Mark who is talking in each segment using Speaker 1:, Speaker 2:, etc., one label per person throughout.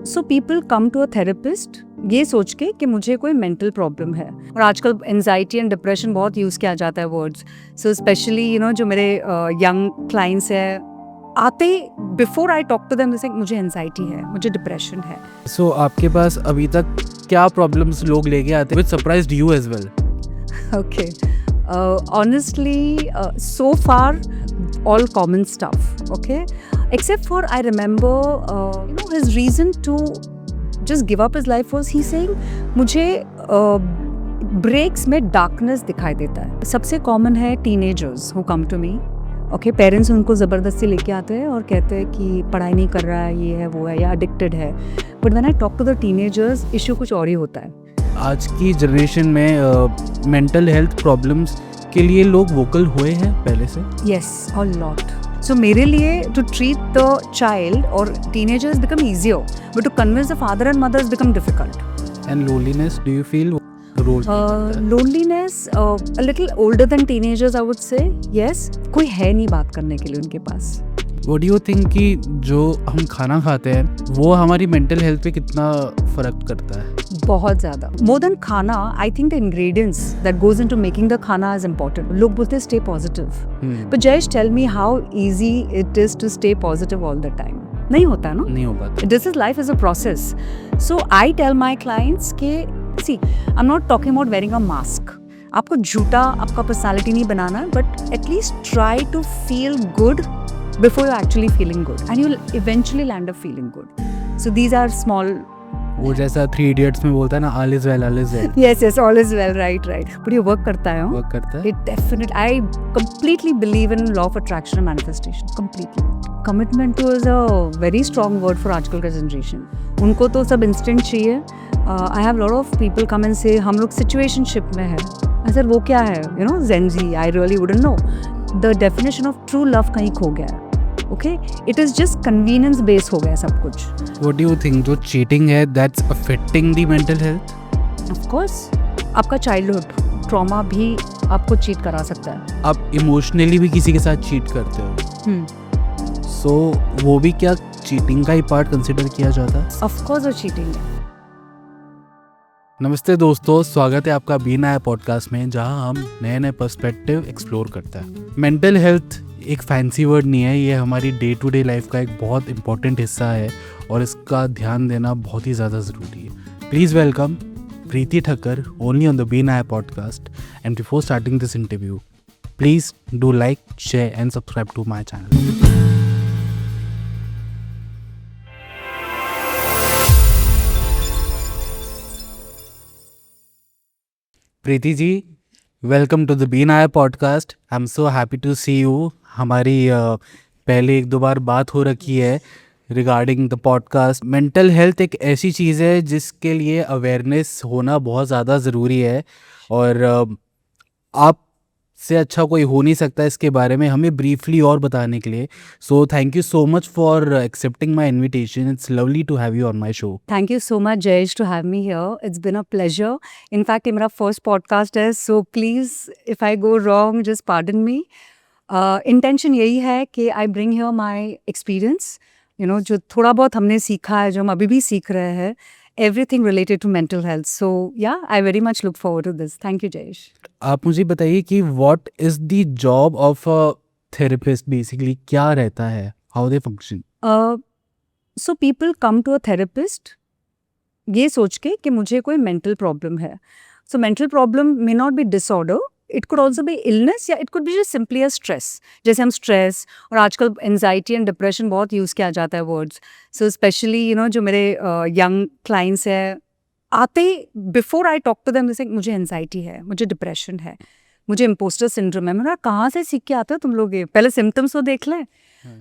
Speaker 1: So people come to a therapist ये सोच के कि मुझे कोई मेंटल प्रॉब्लम है, और आजकल एंजाइटी एंड डिप्रेशन बहुत यूज़ किया जाता है वर्ड्स. सो स्पेशली जो मेरे यंग क्लाइंट्स हैं, आते ही before I talk to them they say मुझे एंजाइटी है, मुझे डिप्रेशन है.
Speaker 2: सो आपके पास अभी तक क्या प्रॉब्लम्स लोग लेके आते हैं? Which surprised you as well?
Speaker 1: Okay. Honestly, so far, all common stuff. Okay, except for I remember, his reason to just give up his life was he saying, मुझे ब्रेक्स में डार्कनेस दिखाई देता है. सबसे कॉमन है teenagers who come to me. Okay, parents उनको ज़बरदस्ती लेके आते हैं और कहते हैं कि पढ़ाई नहीं कर रहा है, ये है वो है, या एडिक्टेड है. But when I talk to the teenagers, issue कुछ और ही होता है.
Speaker 2: आज की जनरेशन में मेंटल हेल्थ प्रॉब्लम्स के लिए लोग वोकल हुए हैं पहले से?
Speaker 1: Yes, a lot. So मेरे लिए to treat the child or teenagers become easier, but to convince the father and mother has become difficult.
Speaker 2: And loneliness, do you feel role?
Speaker 1: Loneliness, a little older than teenagers, I would say. Yes, कोई है नहीं बात करने के लिए उनके पास.
Speaker 2: What do you think कि जो हम खाना खाते हैं वो हमारी मेंटल हेल्थ पे कितना फर्क करता है?
Speaker 1: बहुत ज़्यादा. More than खाना, I think the ingredients that goes into making the खाना is important. लोग बोलते हैं stay positive. But Jayesh, tell me how easy it is to stay positive all the time. नहीं होता ना?
Speaker 2: नहीं हो पाता.
Speaker 1: This is life is a process. So I tell my clients कि see, I'm not talking about wearing a mask. आपको झूठा आपका पर्सनालिटी नहीं बनाना, but at least try to feel good before you're actually feeling good, and you'll eventually land up feeling good. So these are small.
Speaker 2: वो जैसा 3 Idiots में बोलता है ना, all is well, all is well.
Speaker 1: Yes, all is well, right. But ये work करता है.
Speaker 2: Work करता है.
Speaker 1: It definitely. I completely believe in law of attraction and manifestation. Completely. Commitment to is a very strong word for आजकल का generation. उनको तो सब instant चाहिए. I have a lot of people come and say हम लोग situationship में है. I said वो क्या है? Gen Z. I really wouldn't know. The definition of true love कहीं खो गया है. Okay, it is just convenience based हो गया सब कुछ.
Speaker 2: What do you think जो cheating है that's affecting the mental health?
Speaker 1: Of course, आपका childhood trauma भी आपको cheat करा सकता है.
Speaker 2: आप इमोशनली भी किसी के साथ चीट करते हो, सो वो भी क्या चीटिंग का ही पार्ट कंसिडर किया जाता है?
Speaker 1: Of course वो cheating है.
Speaker 2: नमस्ते दोस्तों, स्वागत है आपका बी नया पॉडकास्ट में, जहां हम नए नए पर्सपेक्टिव एक्सप्लोर करते हैं. मेंटल हेल्थ एक फैंसी वर्ड नहीं है, ये हमारी डे टू डे लाइफ का एक बहुत इंपॉर्टेंट हिस्सा है और इसका ध्यान देना बहुत ही ज़्यादा ज़रूरी है. Please welcome Preeti Thakkar only on the B नया podcast. And before starting this interview, please do like, share and subscribe to my channel. Preeti ji, welcome to the B नाया podcast. I am so happy to see you. हमारी पहले 1-2 बार बात हो रखी है regarding the podcast. Mental health एक ऐसी चीज़ है जिसके लिए अवेयरनेस होना बहुत ज़्यादा ज़रूरी है, और आप से अच्छा कोई हो नहीं सकता इसके बारे में हमें ब्रीफली और बताने के लिए. So thank you so much for accepting my invitation. It's lovely to have you on my show.
Speaker 1: Thank you so much, Jayesh, to have me here. It's been a pleasure. In fact, ये मेरा first podcast है, so please, if I go wrong, just pardon me. Intention यही है कि I bring here my experience, जो थोड़ा बहुत हमने सीखा है, जो हम अभी भी सीख रहे हैं, everything related to mental health. So yeah, I very much look forward to this. Thank you, Jayesh.
Speaker 2: आप मुझे बताइए कि what is the job of a therapist basically, क्या रहता है, how they function?
Speaker 1: So people come to a therapist ये सोच के कि मुझे कोई mental problem है. So mental problem may not be disorder. It could also be illness, या it could be just simply a stress. जैसे हम stress और आजकल anxiety and depression बहुत यूज़ किया जाता है words. So especially जो मेरे young clients हैं, आते ही before I talk to them they say मुझे एंजाइटी है, मुझे डिप्रेशन है, मुझे इम्पोस्टर सिंड्रोम है. मैंने कहा कहाँ से सीख के आते हो तुम लोग, ये पहले सिम्टम्स तो देख लें.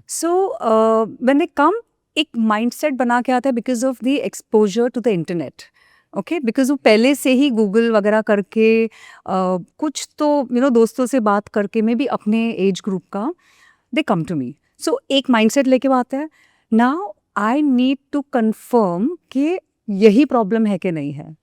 Speaker 1: सो व्हेन दे कम, एक माइंडसेट बना के आता है because of the exposure to the internet. Okay, because वो पहले से ही गूगल वगैरह करके कुछ तो दोस्तों से बात करके मे बी अपने एज ग्रुप का, दे कम टू मी. सो एक माइंडसेट लेके वो आता है. Now I need to confirm कि यही प्रॉब्लम है कि नहीं है.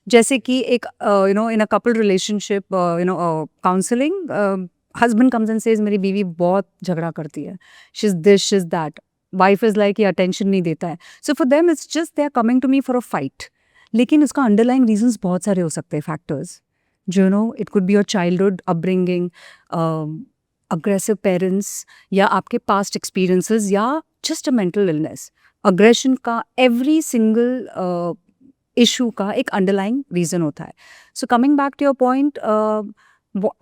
Speaker 1: जैसे कि एक in a couple relationship, counselling, husband comes and says मेरी बीवी बहुत झगड़ा करती है, she is this, she is that. Wife is like ये अटेंशन नहीं देता है, so for them it's just they are coming to me for a fight. लेकिन उसका अंडरलाइंग रीजंस बहुत सारे हो सकते हैं, फैक्टर्स. जो no it could be your childhood upbringing, aggressive parents, या आपके पास्ट एक्सपीरियंसेस, या just a mental illness. Aggression का एवरी सिंगल इशू का एक अंडरलाइंग रीज़न होता है. So coming back to your point,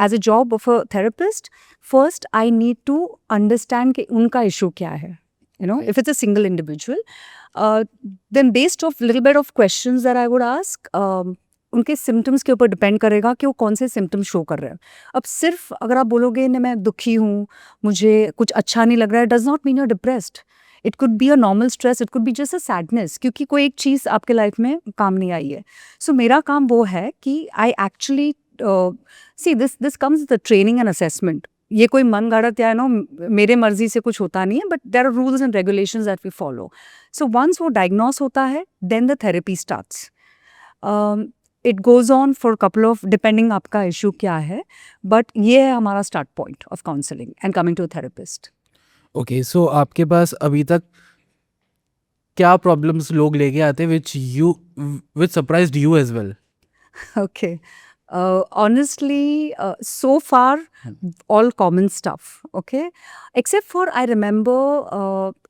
Speaker 1: as a job of a therapist, first I need to understand कि उनका इशू क्या है. You know, if it's a single individual, then based off little bit of questions that I would ask, उनके symptoms के ऊपर depend करेगा कि वो कौन से सिम्टम्स शो कर रहे हैं. अब सिर्फ अगर आप बोलोगे ना मैं दुखी हूँ, मुझे कुछ अच्छा नहीं लग रहा है, does not mean you are depressed. It could be a normal stress, it could be just a sadness, क्योंकि कोई एक चीज़ आपके लाइफ में काम नहीं आई है. सो मेरा काम वो है कि I actually see this comes the training and assessment. ये कोई मन गढ़ंत या नो मेरे मर्जी से कुछ होता नहीं है, but there are rules and regulations that we follow. So once वो डायग्नोस होता है, then the therapy starts. It goes on for couple of, depending आपका इशू क्या है, बट ये है हमारा start point of counselling and coming to a therapist.
Speaker 2: Okay, so आपके पास अभी तक क्या प्रॉब्लम्स लोग लेके आते हैं which surprised you as well?
Speaker 1: Okay. Honestly, so far, all common stuff. Okay, except for I remember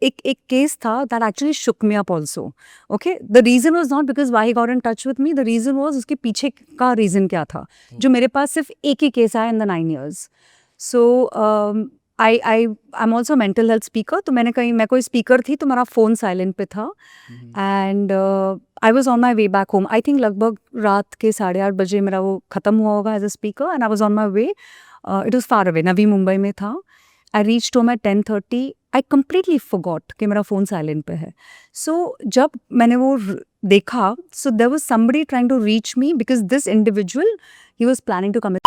Speaker 1: एक case था that actually shook me up also. Okay, the reason was not because why he got in touch with me. The reason was उसके पीछे का reason क्या था, जो मेरे पास सिर्फ एक ही case आया in the 9 years. So I'm also a mental health speaker. तो मैं कोई speaker थी तो मेरा phone silent पे था. And I was on my way back home. I think लगभग रात के 8:30 बजे मेरा वो ख़त्म हुआ होगा as a speaker, and I was on my way. It was far away, Navi Mumbai में था. I reach home at 10:30. I completely forgot कि मेरा फ़ोन साइलेंट पे है. सो जब मैंने वो देखा, so there was somebody trying to reach me because this individual he was planning to come.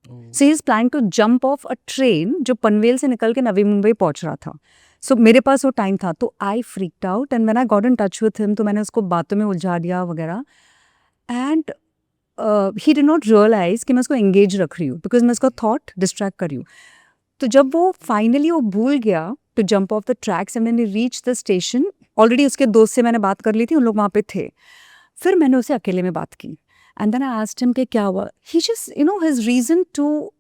Speaker 1: So he is planning to jump off a train जो पनवेल से निकल के नवी मुंबई पहुंच रहा था. सो मेरे पास वो टाइम था, तो I freaked out and when I got in touch with him, तो मैंने उसको बातों में उलझा दिया वगैरह. And he did not realise कि मैं उसको एंगेज रख रही हूँ, बिकॉज मैं उसका थॉट डिस्ट्रैक्ट कर रही हूँ. तो जब वो फाइनली वो भूल गया to jump off the tracks and when he reach the station, already उसके दोस्त से मैंने बात कर ली थी, उन लोग वहाँ पे थे. फिर मैंने उसे अकेले में बात की, and then I asked him कि क्या हुआ. He just his reason to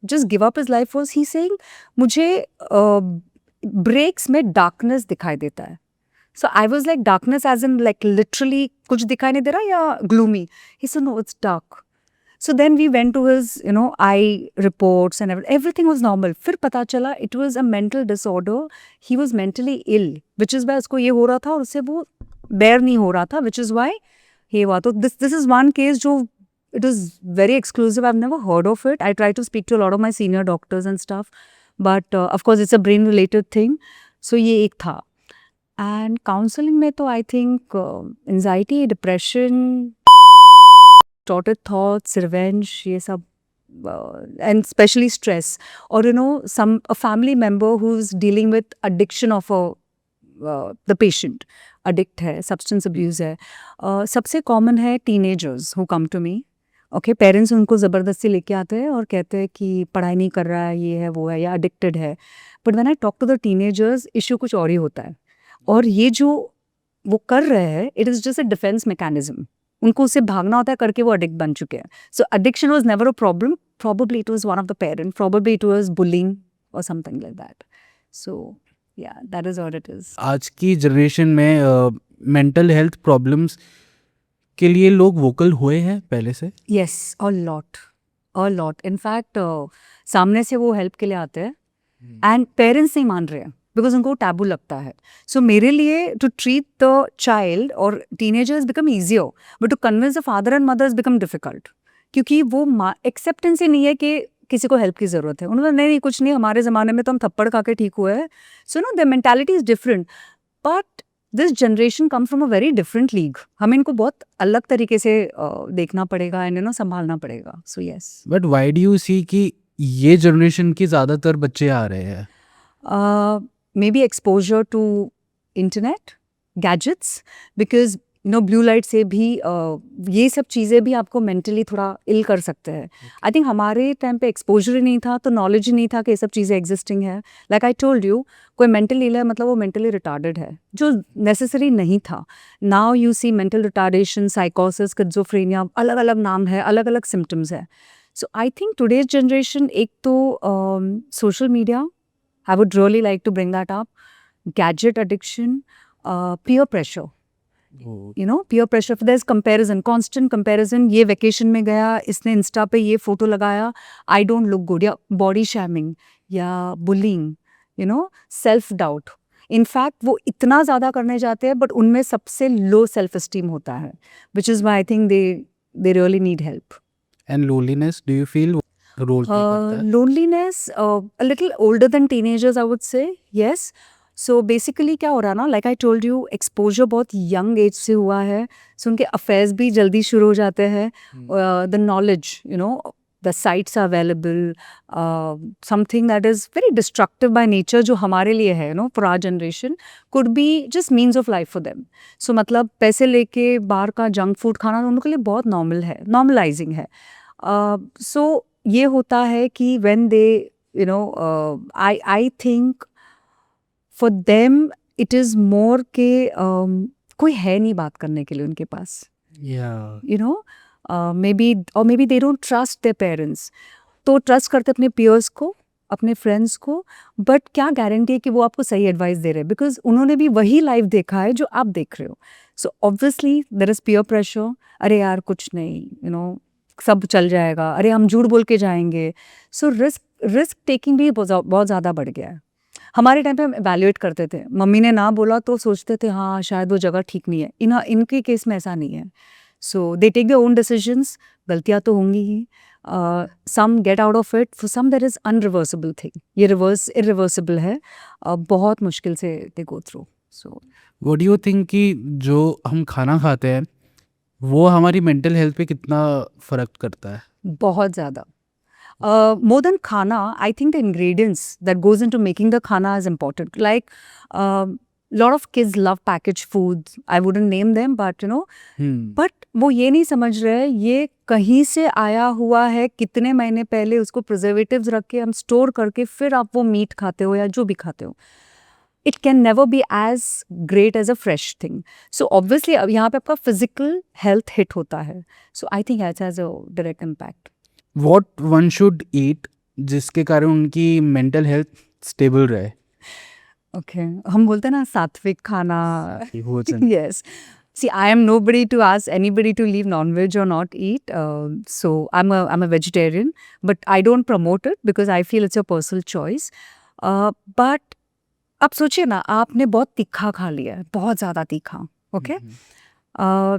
Speaker 1: just give up his life was he saying मुझे ब्रेक्स में डार्कनेस दिखाई देता है. So I was like darkness as in like literally कुछ दिखाई नहीं दे रहा या gloomy. He said no it's dark. So then we went to his eye reports and everything was normal. फिर पता चला it was a mental disorder. He was mentally ill, which is why उसको ये हो रहा था और उससे वो बेयर नहीं हो रहा था, विच इज़ वाई ये हुआ. तो दिस इज़ वन केस जो it was very exclusive. I've never heard of it. I try to speak to a lot of my senior doctors and stuff. But of course, it's a brain-related thing. So ये एक था. And counseling में तो I think anxiety, depression, distorted thoughts, revenge, ये सब, and especially stress. Or a family member who's dealing with addiction of the patient. Addict है, substance abuse है. सबसे common है teenagers who come to me. Okay, parents उनको ज़बरदस्ती लेके आते हैं और कहते हैं कि पढ़ाई नहीं कर रहा है, ये है वो है, या एडिक्टेड है. But when I talk to the teenagers, issue कुछ और ही होता है. और ये जो वो कर रहे हैं, it is just a defence mechanism. उनको उससे भागना होता है, करके वो एडिक्ट बन चुके हैं. So addiction was never a problem. Probably it was one of the parent, probably it was bullying और something like that. So yeah that is what it is.
Speaker 2: आज की जनरेशन में मेंटल हेल्थ प्रॉब्लम्स के लिए लोग vocal हुए हैं पहले से?
Speaker 1: Yes, a lot, a lot. In fact, सामने से वो हेल्प के लिए आते हैं एंड पेरेंट्स नहीं मान रहे हैं बिकॉज उनको टैबू लगता है. सो मेरे लिए टू ट्रीट द चाइल्ड और teenagers become easier, but to convince the father and mothers become difficult, क्योंकि वो एक्सेप्टेंस ही नहीं है कि किसी को हेल्प की ज़रूरत है. उन्होंने नहीं कुछ नहीं, हमारे ज़माने में तो हम थप्पड़ खा के ठीक हुए हैं. So the mentality is different, but this generation come from a very different league. हमें इनको बहुत अलग तरीके से देखना पड़ेगा एंड संभालना पड़ेगा. So yes.
Speaker 2: But why do you see कि ये जनरेशन के ज़्यादातर बच्चे आ रहे हैं?
Speaker 1: Maybe exposure to internet, gadgets, because blue light से भी ये सब चीज़ें भी आपको मेंटली थोड़ा इल कर सकते हैं. आई थिंक हमारे टाइम पे एक्सपोजर ही नहीं था, तो नॉलेज ही नहीं था कि ये सब चीज़ें एग्जिस्टिंग है. लाइक आई टोल्ड यू, कोई मेंटल इल है मतलब वो मेंटली रिटार्डेड है, जो नेसेसरी नहीं था. Now you see mental retardation, साइकोसिस, स्किज़ोफ्रेनिया, अलग अलग नाम है, अलग अलग सिम्टम्स है. So I think today's generation, एक तो social media, I would really like to bring that up, gadget addiction, peer pressure. Peer pressure, there's comparison, constant comparison. ये वेकेशन में गया, इसने इंस्टा पे ये फोटो लगाया, आई डोंट लुक गुड, या बॉडी शैमिंग, या बुलिंग, सेल्फ डाउट. इनफैक्ट वो इतना ज़्यादा करने जाते हैं, बट उनमें सबसे लो सेल्फ एस्टीम होता है, which is why I think they really need help.
Speaker 2: And loneliness, do you feel role play करता है?
Speaker 1: Loneliness, a little older than teenagers, I would say, yes. So basically क्या हो रहा ना, like I told you, exposure बहुत young age से हुआ है, सो उनके अफेयर्स भी जल्दी शुरू हो जाते हैं. The knowledge, the sites are available, something that is very destructive by nature, जो हमारे लिए है, for our generation, could be just means of life for them. So मतलब पैसे लेके बाहर का जंक फूड खाना उनके लिए बहुत नॉर्मल है, नॉर्मलाइजिंग है. सो ये होता है कि when they I think for them it is more के कोई है नहीं बात करने के लिए उनके पास, maybe they don't trust their parents. तो ट्रस्ट करते अपने पियर्स को, अपने फ्रेंड्स को, बट क्या गारंटी है कि वो आपको सही एडवाइस दे रहे हैं, बिकॉज उन्होंने भी वही लाइफ देखा है जो आप देख रहे हो. So obviously there is peer pressure, अरे यार कुछ नहीं, सब चल जाएगा, अरे हम झूठ बोल के जाएंगे. सो रिस्क टेकिंग भी बहुत ज़्यादा बढ़ गया है. हमारे टाइम पे हम एवेल्युएट करते थे, मम्मी ने ना बोला तो सोचते थे हाँ शायद वो जगह ठीक नहीं है. इनके केस में ऐसा नहीं है. So they take their own decisions, गलतियाँ तो होंगी ही, some get out of it, for some that is unreversible thing. ये इरिवर्सिबल है, बहुत मुश्किल से they go through. So
Speaker 2: what do you think कि जो हम खाना खाते हैं वो हमारी मेंटल हेल्थ पे कितना फ़र्क करता है?
Speaker 1: बहुत ज़्यादा. More than khana, I think the ingredients that goes into making the khana is important. Like, lot of kids love packaged foods. I wouldn't name them, but but वो ये नहीं समझ रहे ये कहीं से आया हुआ है, कितने महीने पहले उसको प्रिजर्वेटिव्स रख के हम स्टोर करके फिर आप वो मीट खाते हो या जो भी खाते हो. It can never be as great as a fresh thing. So obviously अब यहाँ पे आपका physical health hit होता है. So I think it has a direct impact.
Speaker 2: What one should eat जिसके कारण उनकी मेंटल हेल्थ स्टेबल रहे?
Speaker 1: ओके, हम बोलते हैं ना सात्विक खाना.
Speaker 2: भोजन.
Speaker 1: Yes. See, I am nobody to ask anybody to leave non-veg or not eat. So I'm a vegetarian, but I don't promote it because I feel it's a personal choice. But अब सोचिए ना, आपने बहुत तीखा खा लिया है, बहुत ज़्यादा तीखा, okay.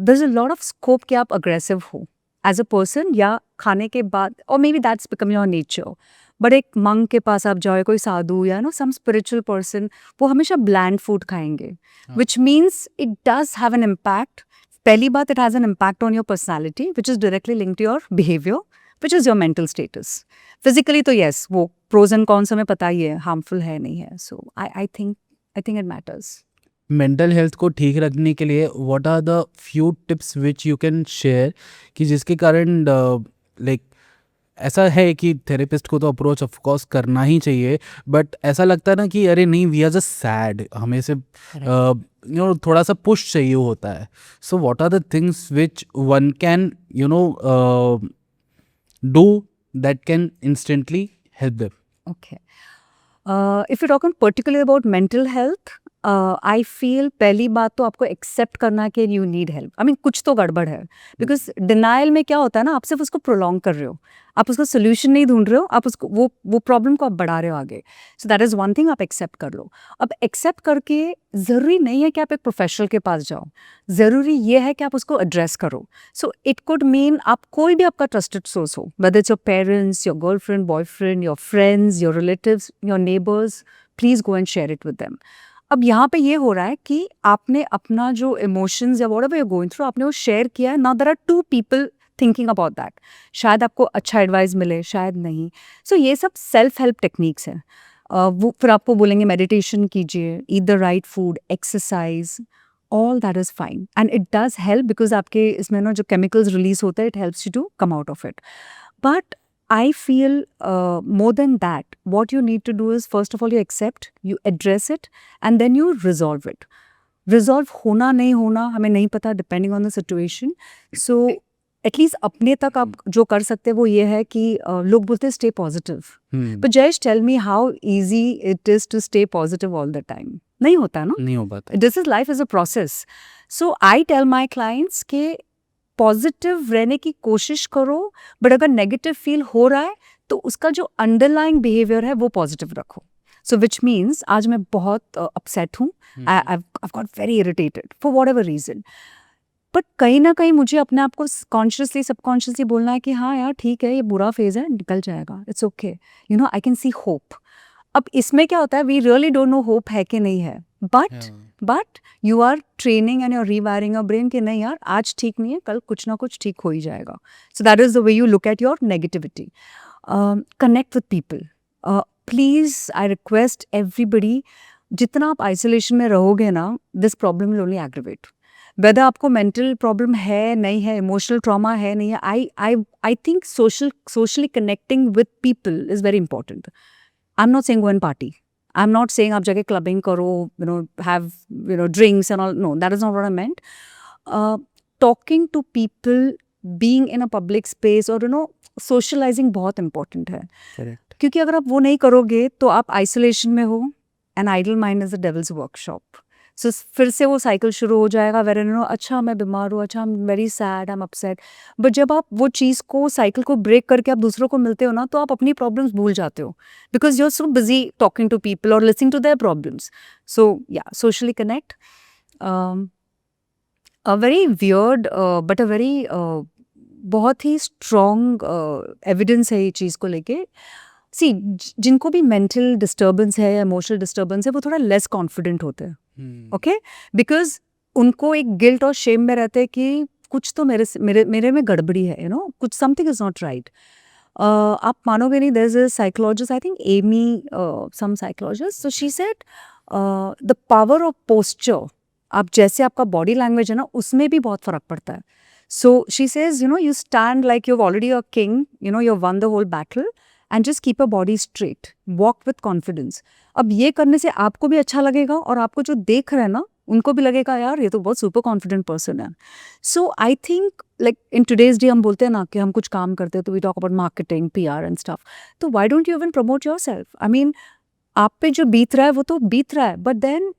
Speaker 1: there's a lot of scope कि आप अग्रेसिव हो एज अ पर्सन, या खाने के बाद, और may be that's become your nature. But एक मंक के पास आप जाओ, कोई साधु या सम स्पिरिचुअल पर्सन, वो हमेशा ब्लैंड फूड खाएंगे, which means it does have an impact. पहली बात, it has an impact on your personality which is directly link to your behaviour, which is your mental status. Physically तो yes, वो pros and cons हमें पता ही है, harmful है नहीं है. So I think it matters.
Speaker 2: Mental health को ठीक रखने के लिए what are the few tips which you can share कि जिसके कारण लाइक ऐसा है कि थेरेपिस्ट को तो अप्रोच ऑफ कोर्स करना ही चाहिए, बट ऐसा लगता है ना कि अरे नहीं, वी आर जस्ट सैड, हमें से थोड़ा सा पुश चाहिए होता है. So what are the things which one can do that can instantly help them?
Speaker 1: Okay. If you're talking particularly about mental health, I feel पहली बात तो आपको एक्सेप्ट करना कि you need help. I mean कुछ तो गड़बड़ है, बिकॉज डिनाइल में क्या होता है ना, आप सिर्फ उसको प्रोलॉन्ग कर रहे हो, आप उसका सोल्यूशन नहीं ढूंढ रहे हो, आप उसको वो प्रॉब्लम को आप बढ़ा रहे हो आगे. सो दैट इज़ वन थिंग, आप एक्सेप्ट कर लो. अब एक्सेप्ट करके ज़रूरी नहीं है कि आप एक प्रोफेशनल के पास जाओ, ज़रूरी ये है कि आप उसको एड्रेस करो. सो इट कुड मीन आप कोई भी आपका ट्रस्टेड सोर्स हो, whether it's your parents, your girlfriend, boyfriend, your friends, your relatives, your neighbours, please go and share it with them. अब यहाँ पे ये हो रहा है कि आपने अपना जो इमोशंस या whatever you are going through, आपने वो शेयर किया है. Now there are two people thinking about that. शायद आपको अच्छा एडवाइस मिले, शायद नहीं. सो ये सब सेल्फ हेल्प टेक्निक्स हैं. वो फिर आपको बोलेंगे मेडिटेशन कीजिए, eat the right food, exercise, all that is fine and it does help because आपके इसमें ना जो chemicals release होते हैं, it helps you to come out of it. But I feel more than that, what you need to do is first of all you accept, you address it and then you resolve it. Resolve होना नहीं होना हमें नहीं पता depending on the situation. So at least अपने तक आप जो कर सकते हैं वो ये है कि लोग बोलते हैं stay positive, but Jayesh tell me how easy it is to stay positive all the time. नहीं होता ना,
Speaker 2: नहीं हो पाता.
Speaker 1: This is life is a process. So I tell my clients के पॉजिटिव रहने की कोशिश करो, बट अगर नेगेटिव फील हो रहा है तो उसका जो अंडरलाइंग बिहेवियर है वो पॉजिटिव रखो. सो विच मीन्स आज मैं बहुत अपसेट हूँ, I got very irritated for whatever reason, but कहीं ना कहीं मुझे अपने आप को कॉन्शियसली सबकॉन्शियसली बोलना है कि हाँ यार ठीक है, ये बुरा फेज है, निकल जाएगा, it's okay, you know I can see hope. अब इसमें क्या होता है, we really don't know hope है कि नहीं है, but you are training and you are rewiring your brain कि नहीं यार आज ठीक नहीं है, कल कुछ ना कुछ ठीक हो ही जाएगा. So that is the way you look at your negativity. Connect with people. Please I request everybody, जितना आप आइसोलेशन में रहोगे ना, this problem will only aggravate. Whether आपको मेंटल प्रॉब्लम है नहीं है, इमोशनल ट्रॉमा है नहीं है, I think socially connecting with people is very important. I am not saying go and party, I am not saying आप जाके क्लबिंग करो, you no have you no drinks and all, no that is not what I meant. Talking to people, being in a public space और you know socializing बहुत important है.
Speaker 2: Correct.
Speaker 1: क्योंकि अगर आप वो नहीं करोगे तो आप आइसोलेशन में हो, and idle mind is the devil's workshop. So फिर से वो साइकिल शुरू हो जाएगा वेर नो अच्छा मैं बीमार हूँ, अच्छा I am very sad, I am upset. But जब आप वो चीज़ को, साइकिल को ब्रेक करके आप दूसरों को मिलते हो ना, तो आप अपनी प्रॉब्लम्स भूल जाते हो because you are so busy talking to people और listening to their problems. So या socially connect. A very weird but a very बहुत ही स्ट्रॉन्ग एविडेंस है ये चीज़ को लेके. सी जिनको भी मेंटल डिस्टर्बेंस है या इमोशनल डिस्टर्बेंस है वो थोड़ा लेस कॉन्फिडेंट होते हैं. ओके, बिकॉज उनको एक गिल्ट और शेम में रहते हैं कि कुछ तो मेरे में गड़बड़ी है, यू नो कुछ समथिंग इज नॉट राइट. आप मानोगे नहीं, there is a psychologist, I think Amy some psychologist, so she said the power of posture, आप जैसे आपका बॉडी लैंग्वेज है ना उसमें भी बहुत फर्क पड़ता है. So she says you know you stand like you already a king, you know you won the whole battle and just keep a body straight, walk with confidence. अब ये करने से आपको भी अच्छा लगेगा और आपको जो देख रहे हैं ना उनको भी लगेगा यार ये तो बहुत सुपर कॉन्फिडेंट पर्सन है. So I think like in today's day हम बोलते हैं ना कि हम कुछ काम करते हैं तो we talk about marketing, PR and stuff. तो why don't you even promote yourself? I mean आप पे जो बीत रहा है वो तो बीत रहा है, but then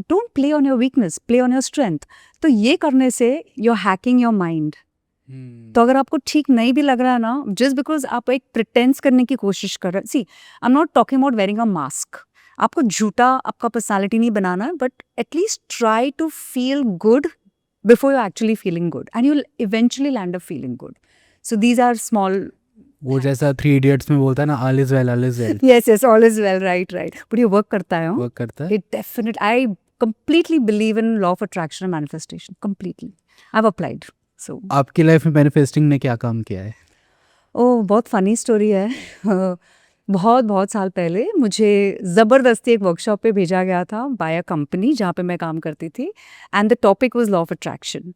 Speaker 1: don't play on your weakness, play on your strength. तो ये करने से you are hacking your mind. तो अगर आपको ठीक नहीं भी लग रहा है ना, जस्ट बिकॉज आप एक प्रिटेंस करने की कोशिश कर रहे हैं, see I am not talking about wearing a mask, आपको झूठा आपका पर्सनालिटी नहीं बनाना है, but at least try to feel good before you actually feeling good and you will eventually land up feeling good. So these are small,
Speaker 2: वो जैसा 3 Idiots में बोलता है ना, all is well, all is well.
Speaker 1: yes all is well, right. But ये work करता है.
Speaker 2: Work करता है.
Speaker 1: It definitely, I completely believe in law of attraction and manifestation, completely. I've applied. So
Speaker 2: आपकी लाइफ में मैनिफेस्टिंग ने क्या काम किया है?
Speaker 1: ओह बहुत फ़नी स्टोरी है. बहुत साल पहले मुझे ज़बरदस्ती एक वर्कशॉप पे भेजा गया था बाय अ कंपनी जहाँ पे मैं काम करती थी, and the topic was law of attraction.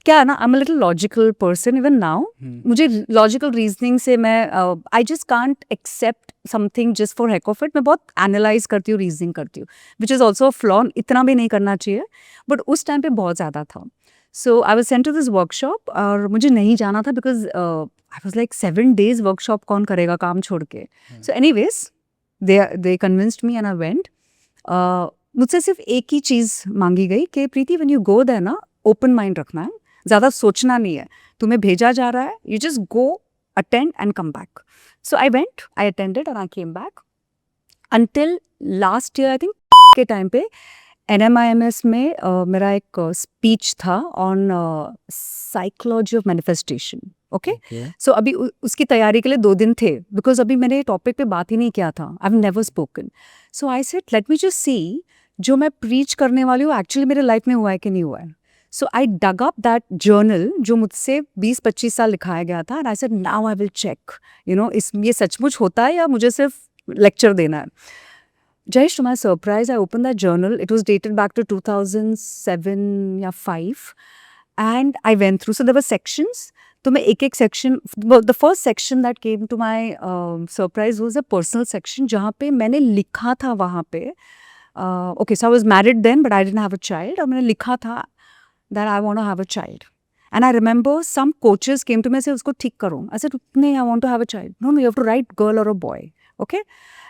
Speaker 1: क्या है ना, I am a little logical person even now. मुझे लॉजिकल रीजनिंग से मैं I just can't accept something just for heck of it. मैं बहुत एनालाइज करती हूँ, रीजनिंग करती हूँ, which is also a flaw. इतना भी नहीं करना चाहिए, बट उस टाइम पे बहुत ज़्यादा था. So I was sent to this workshop और मुझे नहीं जाना था because I was like 7 days workshop कौन करेगा काम छोड़ के. So anyways they convinced me and I went. मुझसे सिर्फ एक ही चीज़ मांगी गई कि Preeti when you go there ना, ओपन माइंड रखना है, ज़्यादा सोचना नहीं है, तुम्हें भेजा जा रहा है, you just go attend and come back. So I went, I attended and I came back. Until last year I think के टाइम पे NMIMS में मेरा एक स्पीच था on psychology of manifestation. Okay, so अभी उसकी तैयारी के लिए 2 दिन थे बिकॉज अभी मैंने टॉपिक पे बात ही नहीं किया था, I have never spoken. So I said let me just see जो मैं प्रीच करने वाली हूँ एक्चुअली मेरे लाइफ में हुआ है कि नहीं हुआ है. So I dug up that journal जो मुझसे 20-25 साल लिखाया गया था, and I said now I will check, you know ये सचमुच होता है या मुझे सिर्फ लेक्चर देना है. Jayesh, to my surprise, I opened that journal. It was dated back to 2007 या 5, and I went through. So there were sections. तो मैं एक section, the first section that came to my surprise was a personal section जहाँ पे मैंने लिखा था वहाँ पे. Okay, so I was married then, but I didn't have a child. और मैंने लिखा था that I want to have a child. And I remember some coaches came to me and said, उसको ठीक करो. I said, नहीं, I want to have a child. No, you have to write girl or a boy. Okay?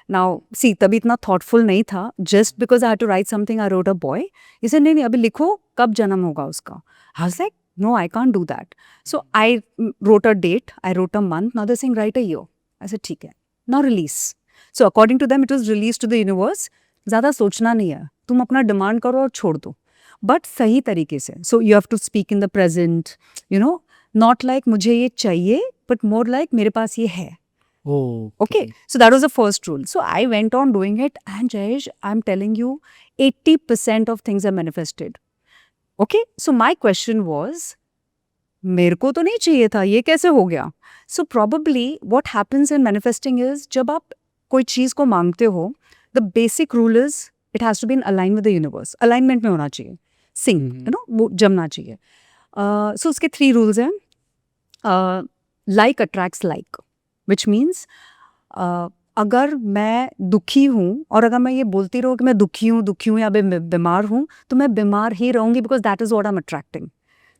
Speaker 1: Now, see, तभी इतना thoughtful नहीं था. Just because I had to write something, I wrote a boy. He said, नहीं, अभी लिखो, कब जन्म होगा उसका. I was like, no, I can't do that. So I wrote a date, I wrote a month. Now they're saying, write a year. I said, ठीक है. Now release. So according to them, it was released to the universe. ज़्यादा सोचना नहीं है. तुम अपना demand करो और छोड़ दो. बट सही तरीके से. So you have to speak in the present, you know, not like मुझे ये चाहिए, बट मोर लाइक मेरे पास ये है. Okay, so that was the first rule. So I went on doing it, and Jayesh, I'm telling you, 80% of things are manifested. Okay, so my question was, मेरे को तो नहीं चाहिए था, ये कैसे हो गया? So probably what happens in manifesting is, जब आप कोई चीज़ को मांगते हो, the basic rule is it has to be in alignment with the universe. Alignment में होना चाहिए. Sync, you know, वो जमना चाहिए. So उसके 3 rules हैं. Like attracts like. Which means अगर मैं दुखी हूँ और अगर मैं ये बोलती रहूँ कि मैं दुखी हूँ या बीमार हूँ, तो मैं बीमार ही रहूँगी, because that is what I'm attracting,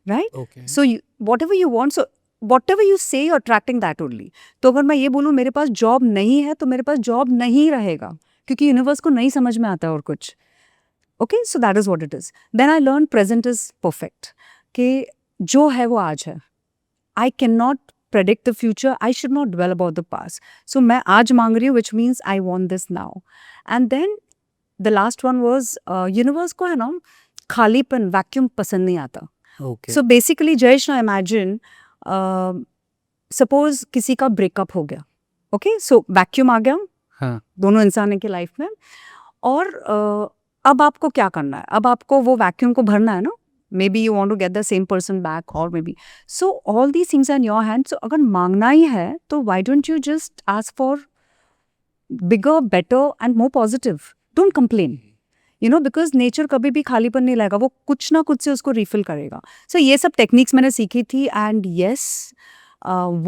Speaker 1: right?
Speaker 2: Okay.
Speaker 1: So whatever you want, so whatever you say, you're attracting that only. तो अगर मैं ये बोलूँ मेरे पास जॉब नहीं है, तो मेरे पास जॉब नहीं रहेगा, क्योंकि यूनिवर्स को नहीं समझ में आता और कुछ. Okay, so that is what it is. Then I learned present is perfect. कि जो है वो आज है. I cannot predict the future. I should not dwell about the past. So मैं आज मांग रही हूँ, which means I want this now. And then the last one was universe को है ना खालीपन, vacuum पसंद नहीं आता.
Speaker 2: Okay.
Speaker 1: So basically, Jayesh, now imagine, suppose किसी का breakup हो गया. Okay, so vacuum आ गया
Speaker 2: हाँ.
Speaker 1: दोनों इंसान की लाइफ में, और अब आपको क्या करना है? अब आपको वो वैक्यूम को भरना है ना. Maybe you want to get the same person back, or maybe. So all these things are in your hands. So अगर मांगना ही है, तो why don't you just ask for bigger, better and more positive? Don't complain. You know, because nature कभी भी खालीपन नहीं लाएगा, वो कुछ ना कुछ से उसको refill करेगा. So ये सब techniques मैंने सीखी थी, and yes,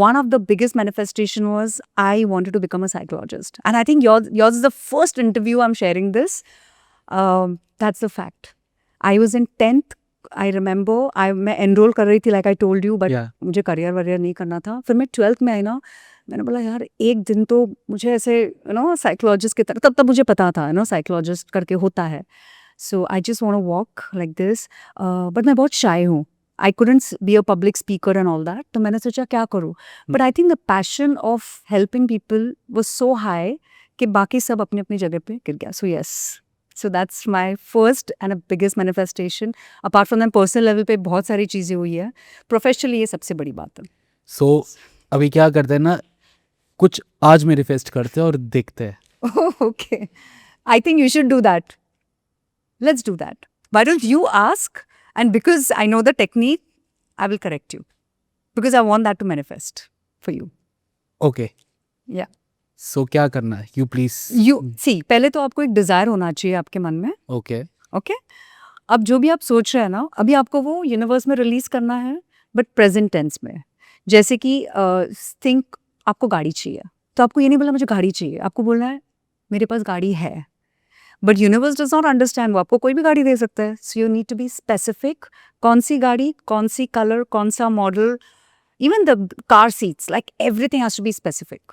Speaker 1: one of the biggest manifestation was I wanted to become a psychologist. And I think yours is the first interview I'm sharing this. That's the fact. I was in 10th. I remember मैं enroll कर रही थी, like I told you, but
Speaker 2: Yeah.
Speaker 1: मुझे career warrior नहीं करना था. फिर मैं 12th में आई ना, मैंने बोला यार एक दिन तो मुझे ऐसे साइकोलॉजिस्ट की तरह, तब मुझे पता था साइकोलॉजिस्ट करके होता है. So I just want to walk like this, but मैं बहुत शाय हूँ. I couldn't be a public speaker and all that. तो मैंने सोचा क्या करूँ, but I think the passion of helping people was so high कि बाकी सब अपनी अपनी जगह पे गिर गया. So yes, so that's my first and biggest manifestation. Apart from that personal level पे बहुत सारी चीज़ें हुई है. प्रोफेशनली ये सबसे बड़ी बात है.
Speaker 2: So अभी क्या करते हैं ना, कुछ आज मैनिफेस्ट करते हैं और देखते हैं.
Speaker 1: Okay, I think you should do that. Let's do that. Why don't you ask? And because I know the technique, I will correct you. Because I want that to manifest for you.
Speaker 2: Okay.
Speaker 1: Yeah.
Speaker 2: So क्या करना है? You please.
Speaker 1: You see, पहले तो आपको एक desire होना चाहिए आपके मन में.
Speaker 2: Okay.
Speaker 1: Okay? अब जो भी आप सोच रहे हैं ना, अभी आपको वो यूनिवर्स में रिलीज करना है, बट प्रेजेंट टेंस में. जैसे कि थिंक आपको गाड़ी चाहिए, तो आपको ये नहीं बोलना मुझे गाड़ी चाहिए, आपको बोलना है मेरे पास गाड़ी है. But universe does not understand, वो आपको कोई भी गाड़ी दे सकता है. So you need to be specific. कौन सी गाड़ी, कौन सी कलर, कौन सा model, even the car seats, like everything has to be specific.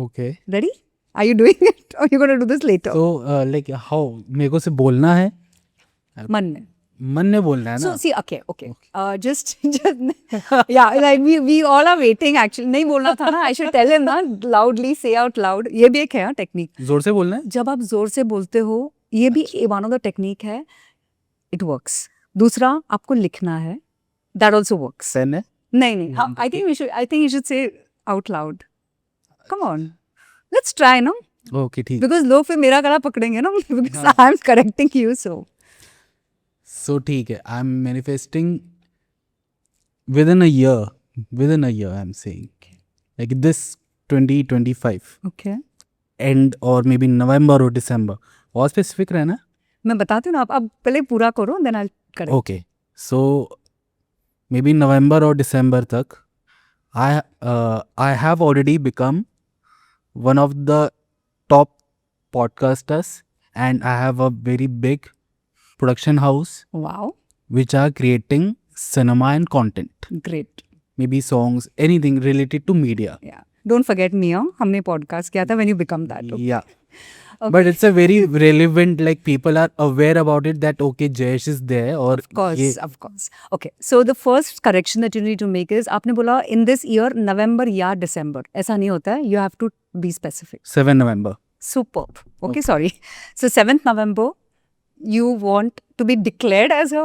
Speaker 2: Okay.
Speaker 1: Ready? Are you doing it और you gonna do this later?
Speaker 2: So like how मेरे को से बोलना है,
Speaker 1: मन में.
Speaker 2: मन में बोलना है ना.
Speaker 1: So see, okay. Just yeah, like we all are waiting actually. नहीं बोलना था ना. I should tell him ना, loudly say out loud. ये भी एक है टेक्निक.
Speaker 2: जोर से बोलना है.
Speaker 1: जब आप जोर से बोलते हो, ये भी one of the टेक्निक है. It works. दूसरा आपको लिखना है. That also works.
Speaker 2: पेन है.
Speaker 1: नहीं. I think you should say out loud. Come on. Let's try ना.
Speaker 2: Okay, ठीक.
Speaker 1: Because लोग फिर मेरा गला पकड़ेंगे ना. Because I'm correcting you so.
Speaker 2: So ठीक है. I'm manifesting within a year. I'm saying like this 2025.
Speaker 1: Okay.
Speaker 2: And और मे बी नवंबर और दिसंबर, और स्पेसिफिक रहना.
Speaker 1: मैं बताती हूँ ना, आप पहले पूरा करो then I correct.
Speaker 2: Okay, so maybe नवंबर और दिसंबर तक I have already become one of the top podcasters, and I have a very big production house
Speaker 1: wow,
Speaker 2: which are creating cinema and content,
Speaker 1: great.
Speaker 2: maybe songs, anything related to media.
Speaker 1: या don't forget me, हमने podcast किया था when you become that.
Speaker 2: Yeah, but it's a very relevant, like people are aware about it, that okay, Jayesh is there, or
Speaker 1: Of course,
Speaker 2: ये
Speaker 1: of course. Okay, so the first correction that you need to make is, आपने बोला in this year November या December. ऐसा नहीं होता है. You have to be specific.
Speaker 2: 7 November.
Speaker 1: Superb. Okay, sorry. So 7th November, you want to be declared as a.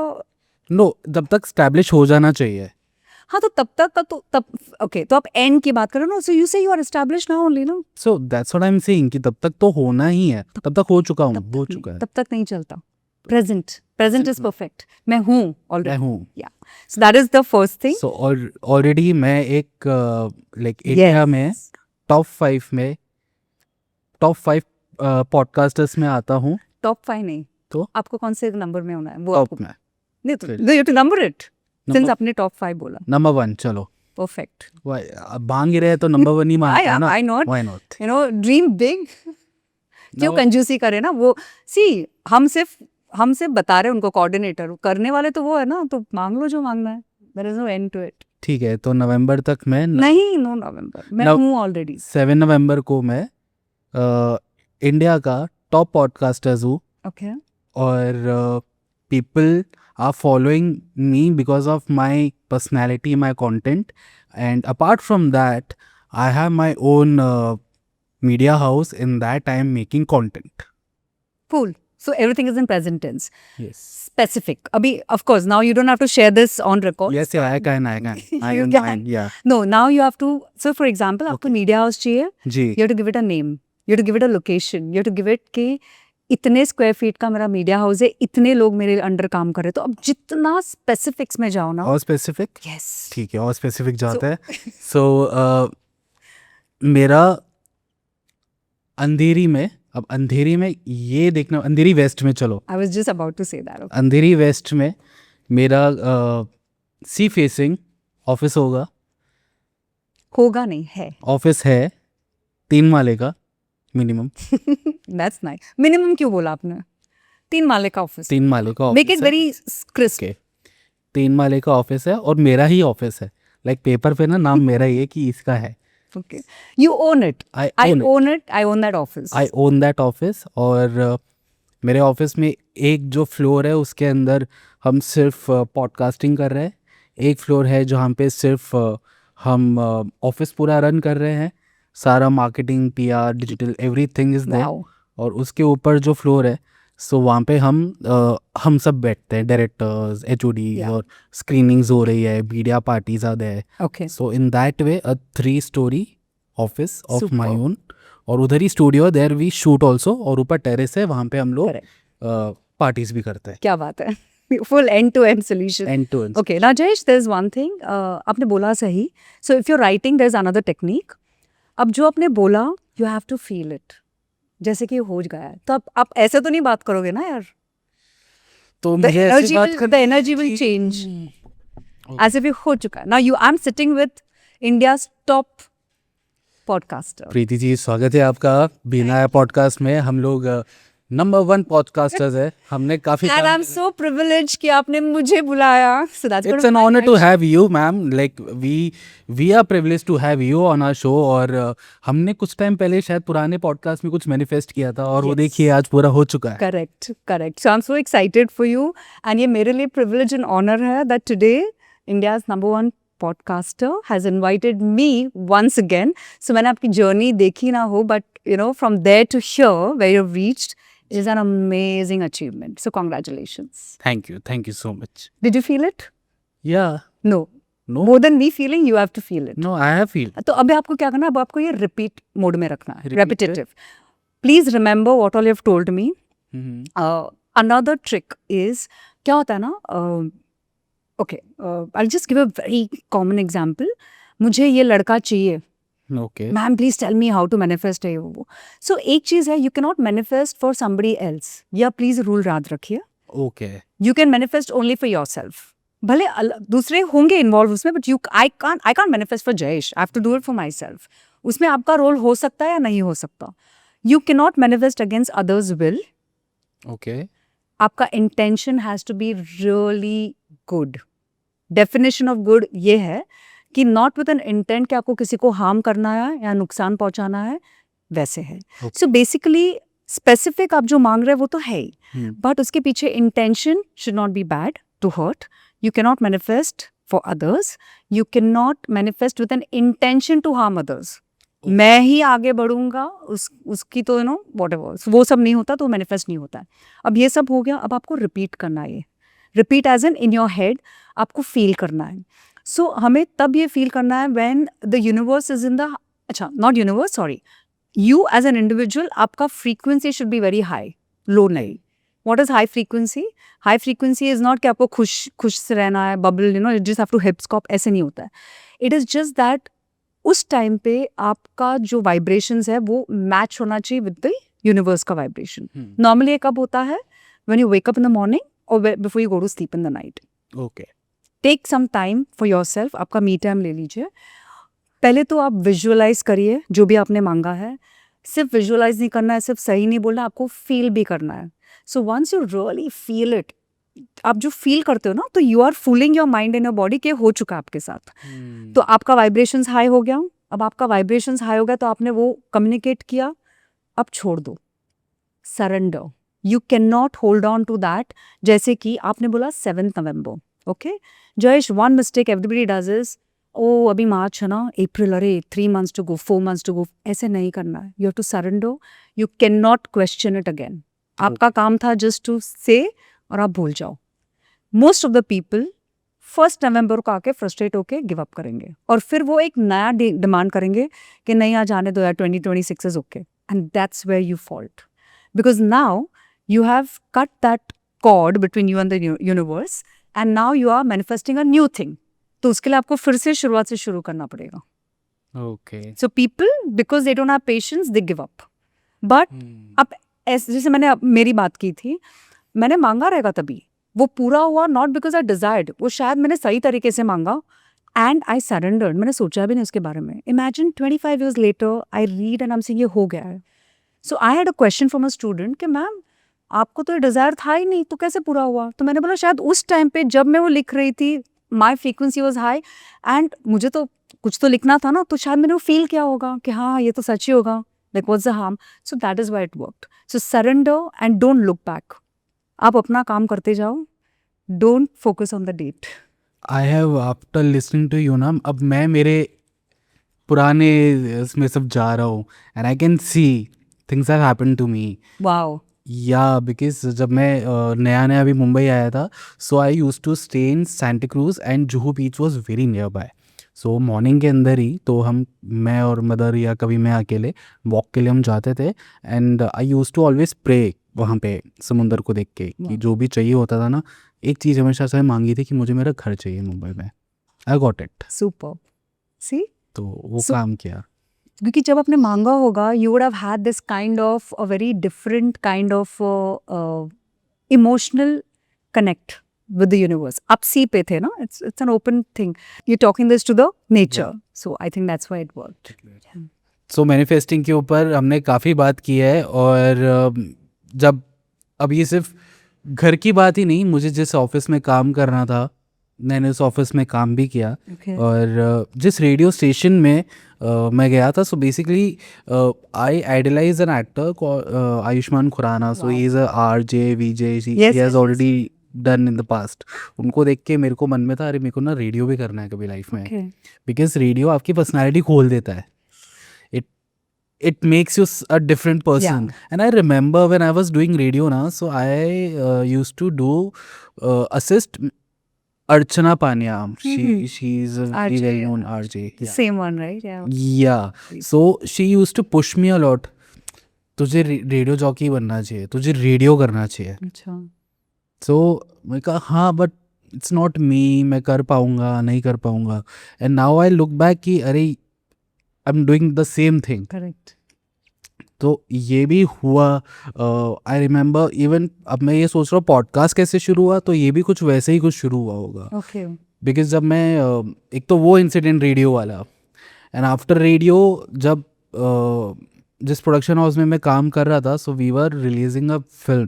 Speaker 2: No, तब तक establish हो जाना चाहिए.
Speaker 1: हाँ, तो तब तक का तो तब. Okay, तो आप end की बात करो ना. So you say you are established now only, no?
Speaker 2: So that's what I'm saying, कि तब तक तो होना ही है. तब तक हो चुका हूँ, हो चुका है.
Speaker 1: तब तक नहीं चलता. Present is perfect. मैं हूँ
Speaker 2: मैं
Speaker 1: already.
Speaker 2: हूँ.
Speaker 1: Yeah. So that is the first thing.
Speaker 2: So already मैं एक like इंडिया में टॉप 5 पॉडकास्टर्स में आता हूँ.
Speaker 1: Top 5 नहीं.
Speaker 2: तो
Speaker 1: आपको कौन से नंबर में होना है वो
Speaker 2: टॉप
Speaker 1: आपको
Speaker 2: में
Speaker 1: नहीं तो
Speaker 2: फिर।
Speaker 1: you have to number it. Since
Speaker 2: Number-
Speaker 1: आपने top 5 बोला.
Speaker 2: नंबर 1. चलो,
Speaker 1: Perfect.
Speaker 2: अब भांग ही रहे तो नंबर 1 ही मानते हैं ना.
Speaker 1: I not.
Speaker 2: Why not?
Speaker 1: You know, dream big. क्यों
Speaker 2: No.
Speaker 1: कंजूसी करे ना वो. See, हम सिर्फ बता रहे हैं उनको कोऑर्डिनेटर, करने वाले तो वो है ना, तो मांग लो जो मांगना है. There is no end to it.
Speaker 2: ठीक है, तो नवंबर तक मैं
Speaker 1: नहीं, नो नवंबर मैं
Speaker 2: नव-
Speaker 1: हूँ ऑलरेडी.
Speaker 2: 7 नवंबर को मैं इंडिया का टॉप पॉडकास्टर्स हूँ.
Speaker 1: ओके.
Speaker 2: और people are following me because of my personality, my content, and apart from that I have my own media house. In that I am making content.
Speaker 1: Cool. So everything is in present tense.
Speaker 2: Yes.
Speaker 1: Specific. Abhi, of course, now you don't have to share this on record.
Speaker 2: Yes, yeah, I can
Speaker 1: You
Speaker 2: can
Speaker 1: can.
Speaker 2: find, yeah.
Speaker 1: No, now you have to. So for example, आपको media house चाहिए.
Speaker 2: जी.
Speaker 1: You have to give it a name. You have to give it a location. You have to give it कि इतने square feet का मेरा media house है, इतने लोग मेरे अंडर काम कर रहे हैं. तो अब जितना स्पेसिफिक्स में जाओ ना.
Speaker 2: और स्पेसिफिक.
Speaker 1: यस.
Speaker 2: ठीक है, और स्पेसिफिक जाता है. सो मेरा अंधेरी में, अब अंधेरी में ये देखना, अंधेरी वेस्ट में, चलो
Speaker 1: I was just about to say that.
Speaker 2: Andheri west में मेरा सी फेसिंग ऑफिस होगा.
Speaker 1: होगा नहीं है.
Speaker 2: ऑफिस है 3 माले का मिनिमम.
Speaker 1: That's nice. मिनिमम क्यों बोला आपने? 3 माले का ऑफिस.
Speaker 2: 3 माले का
Speaker 1: मेक
Speaker 2: ऑफिस
Speaker 1: इट
Speaker 2: है.
Speaker 1: Very crisp.
Speaker 2: Okay. 3 माले का ऑफिस है और मेरा ही ऑफिस है. लाइक पेपर पे ना नाम मेरा ही है कि इसका है.
Speaker 1: Okay. You own it.
Speaker 2: I
Speaker 1: I
Speaker 2: own it.
Speaker 1: Own it. I own that office.
Speaker 2: I own that office. और मेरे ऑफिस में एक जो फ्लोर है उसके अंदर हम सिर्फ पॉडकास्टिंग कर रहे हैं. एक फ्लोर है जहाँ पे सिर्फ हम ऑफिस पूरा रन कर रहे हैं. सारा marketing, PR, digital, everything is there.
Speaker 1: Wow.
Speaker 2: और उसके ऊपर जो फ्लोर है, सो वहाँ पे हम सब बैठते हैं, डायरेक्टर्स, एचओडी,
Speaker 1: Yeah.
Speaker 2: और स्क्रीनिंग्स हो रही है, media parties are there.
Speaker 1: Okay.
Speaker 2: So in that way a 3-story office of my
Speaker 1: Superb.
Speaker 2: Own. और उधर ही studio, there we shoot also. और ऊपर टेरेस है, वहाँ पे हम लोग
Speaker 1: Correct.
Speaker 2: पार्टीज भी करते हैं.
Speaker 1: क्या बात है. Full end to end solution.
Speaker 2: End to end.
Speaker 1: Okay, now Jayesh, there's one thing. आपने बोला सही. So if you're writing, there's another technique. अब जो आपने बोला, you have to feel it. जैसे कि हो गया है. तो आप ऐसे तो नहीं बात करोगे ना यार.
Speaker 2: तो
Speaker 1: The
Speaker 2: मुझे ऐसी बात कर.
Speaker 1: the energy will change. As if ये हो चुका है. Now I'm sitting with India's top podcaster.
Speaker 2: Preeti ji, स्वागत है आपका बिना पॉडकास्ट में. हम लोग नंबर 1 पॉडकास्टर्स है. हमने काफी
Speaker 1: And I'm so privileged कि आपने मुझे बुलाया. So that's
Speaker 2: It's an honor to have you, ma'am. Like we are privileged to have you on our show. और हमने कुछ टाइम पहले शायद पुराने पॉडकास्ट में कुछ मैनिफेस्ट किया था और वो
Speaker 1: Yes.
Speaker 2: देखिए आज पूरा हो चुका है.
Speaker 1: Correct, correct. So I'm so excited for you. And ये मेरे लिए privilege and honor है that today India's number 1 podcaster has invited me once again. So मैंने आपकी journey देखी ना हो, but you know, from there to here where you've reached is an amazing achievement. So congratulations.
Speaker 2: Thank you so much.
Speaker 1: Did you feel it?
Speaker 2: Yeah.
Speaker 1: No.
Speaker 2: No.
Speaker 1: More than me feeling, you have to feel it.
Speaker 2: No, I have feel.
Speaker 1: तो अभी आपको क्या करना है? अब आपको ये repeat mode में रखना है.
Speaker 2: Repeat
Speaker 1: Repetitive. Please remember what all you have told me.
Speaker 2: Mhm.
Speaker 1: Another trick is, क्या होता है ना, okay, I'll just give a very common example. मुझे ये लड़का चाहिए,
Speaker 2: okay
Speaker 1: ma'am please tell me how to manifest है वो. सो एक चीज है, you can not manifest for somebody else. या प्लीज रूल याद रखिए,
Speaker 2: okay
Speaker 1: you can manifest only for yourself. भले दूसरे होंगे इन्वॉल्व उसमें, but you I can't manifest for Jayesh. I have to do it for myself. उसमें आपका role हो सकता है या नहीं हो सकता. You can not manifest against others will.
Speaker 2: Okay
Speaker 1: आपका intention has to be really good. Definition of good ये है कि नॉट विद एन इंटेंट कि आपको किसी को हार्म करना है या नुकसान पहुंचाना है, वैसे है. सो बेसिकली स्पेसिफिक आप जो मांग रहे हैं वो तो है ही, बट उसके पीछे intention should not be bad to hurt. You can not manifest for others. You can not manifest with an intention to harm others. मैं ही आगे बढ़ूंगा उसकी तो वॉट एवर, वो सब नहीं होता तो मैनिफेस्ट नहीं होता है. अब ये सब हो गया. अब आपको रिपीट करना है. ये repeat as an in your head आपको फील करना है. सो हमें तब ये फील करना है when the universe is in the, अच्छा not universe, sorry, you as an individual, आपका frequency should be very high, low नहीं. What is high frequency? High frequency is not कि आपको खुश से रहना है, बबल जस्ट हैव टू हिप-स्कॉप, ऐसे नहीं होता है. इट इज जस्ट दैट उस टाइम पे आपका जो वाइब्रेशंस है वो मैच होना चाहिए विद द यूनिवर्स का वाइब्रेशन. नॉर्मली ये कब होता है? When you wake up in the morning और before you go to sleep in the night.
Speaker 2: Okay
Speaker 1: take some time for yourself. आपका मी टाइम ले लीजिए. पहले तो आप विजुअलाइज करिए जो भी आपने मांगा है. सिर्फ विजुअलाइज नहीं करना है, सिर्फ सही नहीं बोलना, आपको फील भी करना है. So once you really feel it, आप जो फील करते हो ना, तो you are fooling your mind and your body के हो चुका है आपके साथ. तो आपका वाइब्रेशंस हाई हो गया. अब आपका वाइब्रेशंस हाई हो गया तो आपने वो कम्युनिकेट किया. अब छोड़ दो. Surrender. You can not hold on to that. जैसे कि आपने बोला 7 नवंबर, okay Jayesh, one mistake everybody does is, ओ अभी मार्च है ना, अप्रैल, अरे 3 months to go, 4 months to go. ऐसे नहीं करना है. You have to surrender. You can not question it again. आपका काम था जस्ट टू से, और आप भूल जाओ. मोस्ट ऑफ द पीपल 1 नवंबर को आके फ्रस्ट्रेट होके गिव अप करेंगे, और फिर वो एक नया डिमांड करेंगे कि नहीं आज आने दो यार, 2026 is okay. And that's where you fault, because now you have cut that cord between you and the universe, and now you are manifesting a new thing. तो उसके लिए आपको फिर से शुरुआत से शुरू करना पड़ेगा.
Speaker 2: Okay
Speaker 1: So people, because they don't have patience, they give up. But अब जैसे मैंने मेरी बात की थी, मैंने मांगा रहेगा तभी वो पूरा हुआ, not because I desired, वो शायद मैंने सही तरीके से मांगा and I surrendered. मैंने सोचा भी नहीं उसके बारे में. Imagine 25 years later I read and I'm saying ये हो गया है. So I had a question from a student कि मैम आपको तो ये डिज़ायर था ही नहीं तो कैसे पूरा हुआ? तो मैंने बोला शायद उस टाइम पे जब मैं वो लिख रही थी, माई फ्रीक्वेंसी वॉज हाई एंड मुझे तो कुछ तो लिखना था ना, तो शायद मैंने वो फील किया होगा कि हाँ ये तो सच ही होगा, like what's the harm. So that is why it worked. So surrender and don't look back. आप अपना काम करते जाओ, don't focus on the date.
Speaker 2: I have after listening to you ना, अब मैं मेरे पुराने इसमें सब जा रहा हूँ and I can see things have happened to me.
Speaker 1: Wow.
Speaker 2: या बिकॉज जब मैं नया नया अभी मुंबई आया था, so I use to stay in Santa Cruz and Juhu beach was very near by. So morning के अंदर ही तो मैं और मदर या कभी मैं अकेले वॉक के लिए हम जाते थे and I use to always pray वहाँ पे समुंदर को देख के कि जो भी चाहिए होता था ना, एक चीज़ हमेशा से मांगी थी कि मुझे मेरा घर चाहिए मुंबई में. I got it.
Speaker 1: Super. See,
Speaker 2: तो वो काम किया.
Speaker 1: क्योंकि जब आपने मांगा होगा you would have had this kind of a very different kind of emotional connect with the universe. आप सी पे थे ना, it's an open thing, you talking this to the nature. So I think that's why it worked.
Speaker 2: So manifesting के ऊपर हमने काफ़ी बात की है, और जब अब ये सिर्फ घर की बात ही नहीं, मुझे जिस ऑफिस में काम करना था मैंने उस ऑफिस में काम भी किया. और जिस रेडियो स्टेशन में मैं गया था, सो basically I idolise an actor Ayushmann Khurana. So he is a RJ VJ, he has already done in the past. उनको देख के मेरे को मन में था अरे मेरे को ना रेडियो भी करना है कभी लाइफ में, बिकॉज रेडियो आपकी पर्सनैलिटी खोल देता है. It makes you a different person. And I remember when I was doing radio now, so I used to do assist Archana Panya. She's a very well known RJ. Yeah.
Speaker 1: Same one, right?
Speaker 2: Yeah. So she used to push me a lot. तुझे radio jockey बनना चाहिए, तुझे radio करना चाहिए.
Speaker 1: अच्छा.
Speaker 2: So मैं कहा हाँ बट इट्स नॉट मी, मैं कर पाऊँगा नहीं कर पाऊँगा. And now I look back कि अरे I am doing the same thing.
Speaker 1: Correct.
Speaker 2: तो ये भी हुआ. आई रिमेंबर इवन अब मैं ये सोच रहा हूँ पॉडकास्ट कैसे शुरू हुआ, तो ये भी कुछ वैसे ही कुछ शुरू हुआ होगा.
Speaker 1: ओके.
Speaker 2: बिकॉज जब मैं एक तो वो इंसिडेंट रेडियो वाला, एंड आफ्टर रेडियो जब जिस प्रोडक्शन हाउस में मैं काम कर रहा था, so we were releasing a film.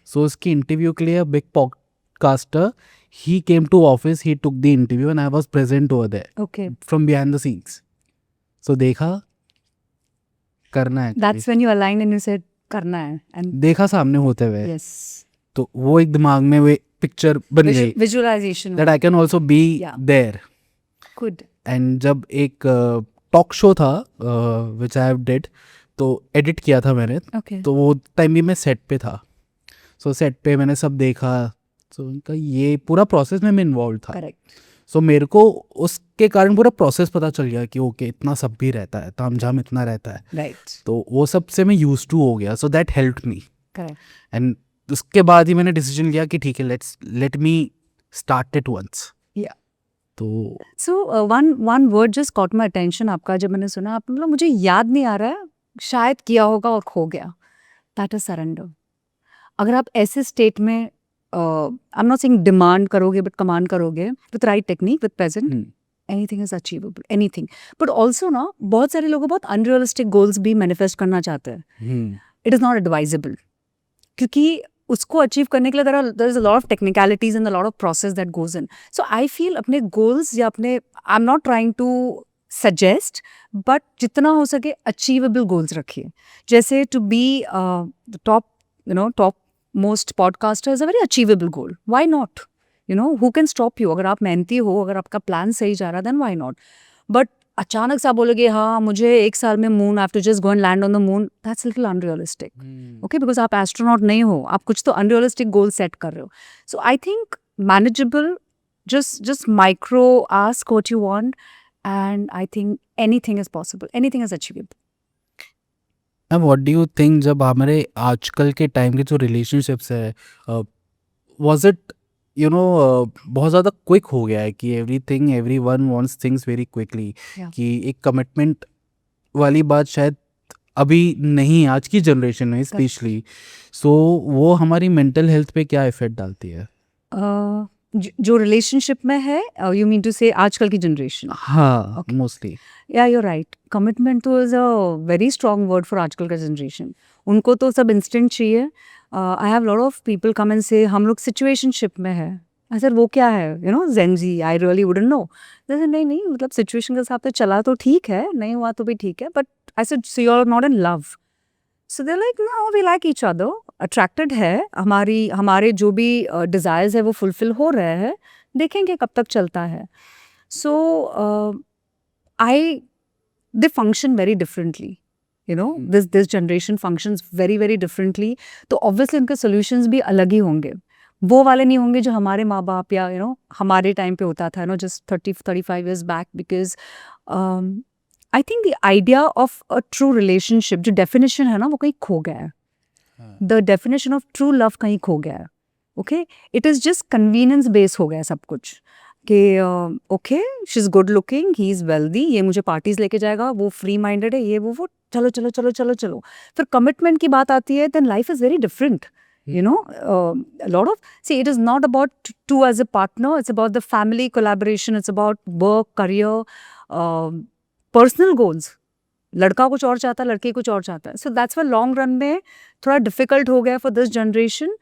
Speaker 2: So उसकी इंटरव्यू के लिए big podcaster he came to office, he took the interview and I was present over there
Speaker 1: okay.
Speaker 2: From behind the scenes. So देखा करना है,
Speaker 1: that's when you align and you said करना है. And
Speaker 2: देखा सामने होते हुए,
Speaker 1: यस,
Speaker 2: तो वो एक दिमाग में वो पिक्चर बन गई
Speaker 1: visualisation.
Speaker 2: That I can also be
Speaker 1: Yeah.
Speaker 2: There.
Speaker 1: Good.
Speaker 2: And जब एक टॉक शो था विच आई हैव डिड, तो एडिट किया था मैंने,
Speaker 1: ओके.
Speaker 2: तो वो टाइम भी मैं सेट पे था. सो सेट पे मैंने सब देखा. सो उनका ये पूरा प्रोसेस में मैं इन्वॉल्व था.
Speaker 1: करेक्ट.
Speaker 2: सो मेरे को उसके कारण पूरा प्रोसेस पता चल गया कि ओके इतना सब भी रहता है, तामझाम इतना रहता है.
Speaker 1: राइट.
Speaker 2: तो वो सब से मैं यूज टू हो गया. So that helped me.
Speaker 1: Correct.
Speaker 2: And उसके बाद ही मैंने डिसीजन लिया कि ठीक है, let me start it once.
Speaker 1: Yeah.
Speaker 2: तो
Speaker 1: so one word just caught my attention आपका, जब मैंने सुना आप मतलब मुझे याद नहीं आ रहा है, शायद किया होगा और खो गया. That is surrender. अगर आप ऐसे स्टेट में आई एम नॉट सेइंग डिमांड करोगे बट कमांड करोगे with right technique with present, anything is achievable. Anything. But also ना बहुत सारे लोग बहुत अनरियलिस्टिक गोल्स भी मैनिफेस्ट करना चाहते हैं. इट इज़ नॉट एडवाइजेबल, क्योंकि उसको अचीव करने के लिए there is a lot of technicalities and a lot of process that goes in. So I feel अपने गोल्स या अपने, I am not trying to suggest, but जितना हो सके अचीवेबल गोल्स रखिए. जैसे to be top most podcaster is a very achievable goal. Why not? Who can stop you? अगर आप मेहनती हो, अगर आपका प्लान सही जा रहा है, देन व्हाई नॉट? बट अचानक से आप बोलोगे हाँ मुझे 1 साल में moon, I have to just go and land on the moon, that's little unrealistic. Okay, because आप एस्ट्रोनॉट नहीं हो, आप कुछ तो अनरियलिस्टिक गोल सेट कर रहे हो. So I think manageable, just micro ask what you want, and I think anything is possible, anything is achievable.
Speaker 2: Ma'am what do you think, जब हमारे आजकल के टाइम के जो रिलेशनशिप्स है, वाज इट बहुत ज़्यादा क्विक हो गया है कि every one wants things very quickly,
Speaker 1: Yeah.
Speaker 2: कि एक कमिटमेंट वाली बात शायद अभी नहीं, आज की जनरेशन में स्पेशली. सो वो हमारी मेंटल हेल्थ पे क्या इफेक्ट डालती है?
Speaker 1: जो रिलेशनशिप में है, यू मीन टू से आजकल की जनरेशन?
Speaker 2: हाँ, मोस्टली.
Speaker 1: या यू राइट. कमिटमेंट तो is a very strong word for आजकल का जनरेशन. उनको तो सब इंस्टेंट चाहिए. I have lot of people come and से हम लोग सिचुएशनशिप में है. आई सेड वो क्या है, ज़ेंजी, आई रियली वुडंट नो. जैसे नहीं मतलब सिचुएशन के हिसाब से चला तो ठीक है, नहीं हुआ तो भी ठीक है, but I said so you are not in love. So they like no, we like each other, attracted है, हमारे जो भी डिज़ायर्स है वो फुलफिल हो रहे हैं, देखेंगे कब तक चलता है. सो they function very differently. This generation functions very very differently. तो obviously उनके solutions भी अलग ही होंगे. वो वाले नहीं होंगे जो हमारे माँ बाप या हमारे टाइम पे होता था, just 30-35 years back. Because I think the idea of a true relationship, जो definition है ना, वो कहीं खो गया है. The definition of true love कहीं खो गया है. Okay, it is just convenience based हो गया है सब कुछ, कि okay she is good looking, he is wealthy, ये मुझे पार्टीज लेके जाएगा, वो फ्री माइंडेड है, ये वो चलो चलो चलो चलो चलो. फिर कमिटमेंट की बात आती है, then life is very different. Lot of see, it is not about two as a partner, it's about the family collaboration, it's about work, career, personal goals. लड़का कुछ और चाहता है, लड़की कुछ और चाहता है. So that's why long run में थोड़ा डिफिकल्ट हो गया for this generation.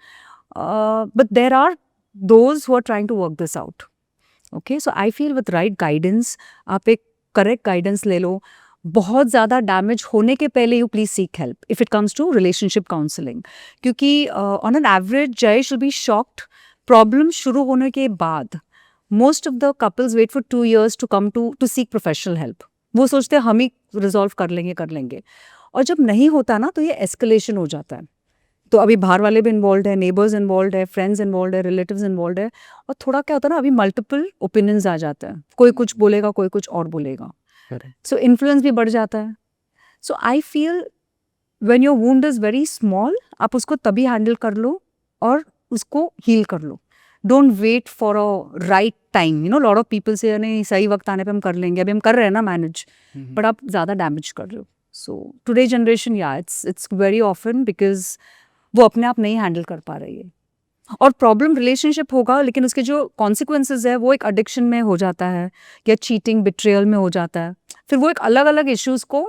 Speaker 1: But there are those who are trying to work this out. Okay, so I feel with right guidance, आप एक करेक्ट गाइडेंस ले लो. बहुत ज़्यादा डैमेज होने के पहले you please seek help if it comes to relationship counselling. क्योंकि on an average Jay should be shocked, problem शुरू होने के बाद most of the couples wait for 2 years to come to seek professional help. वो सोचते हैं हम ही रिजॉल्व कर लेंगे, और जब नहीं होता ना तो ये एस्केलेशन हो जाता है. तो अभी बाहर वाले भी इन्वॉल्व है, नेबर्स इन्वॉल्व है, फ्रेंड्स इन्वॉल्व है, रिलेटिव्स इन्वॉल्व है, और थोड़ा क्या होता है ना, अभी मल्टीपल ओपिनियंस आ जाते हैं. कोई कुछ बोलेगा, कोई कुछ और बोलेगा. सो इन्फ्लुएंस भी बढ़ जाता है. So I feel when your wound is very small, आप उसको तभी हैंडल कर लो और उसको हील कर लो. Don't wait for a right time, you know lot of people से नहीं सही वक्त आने पे हम कर लेंगे, अभी हम कर रहे हैं ना मैनेज, बट आप ज़्यादा डैमेज कर रहे हो. सो टुडे जनरेशन या इट्स वेरी ऑफन बिकॉज वो अपने आप नहीं हैंडल कर पा रही है. और प्रॉब्लम रिलेशनशिप होगा लेकिन उसके जो कॉन्सिक्वेंसेज है वो एक एडिक्शन में हो जाता है या चीटिंग बिट्रेयल में हो जाता है, फिर वो एक अलग अलग इश्यूज को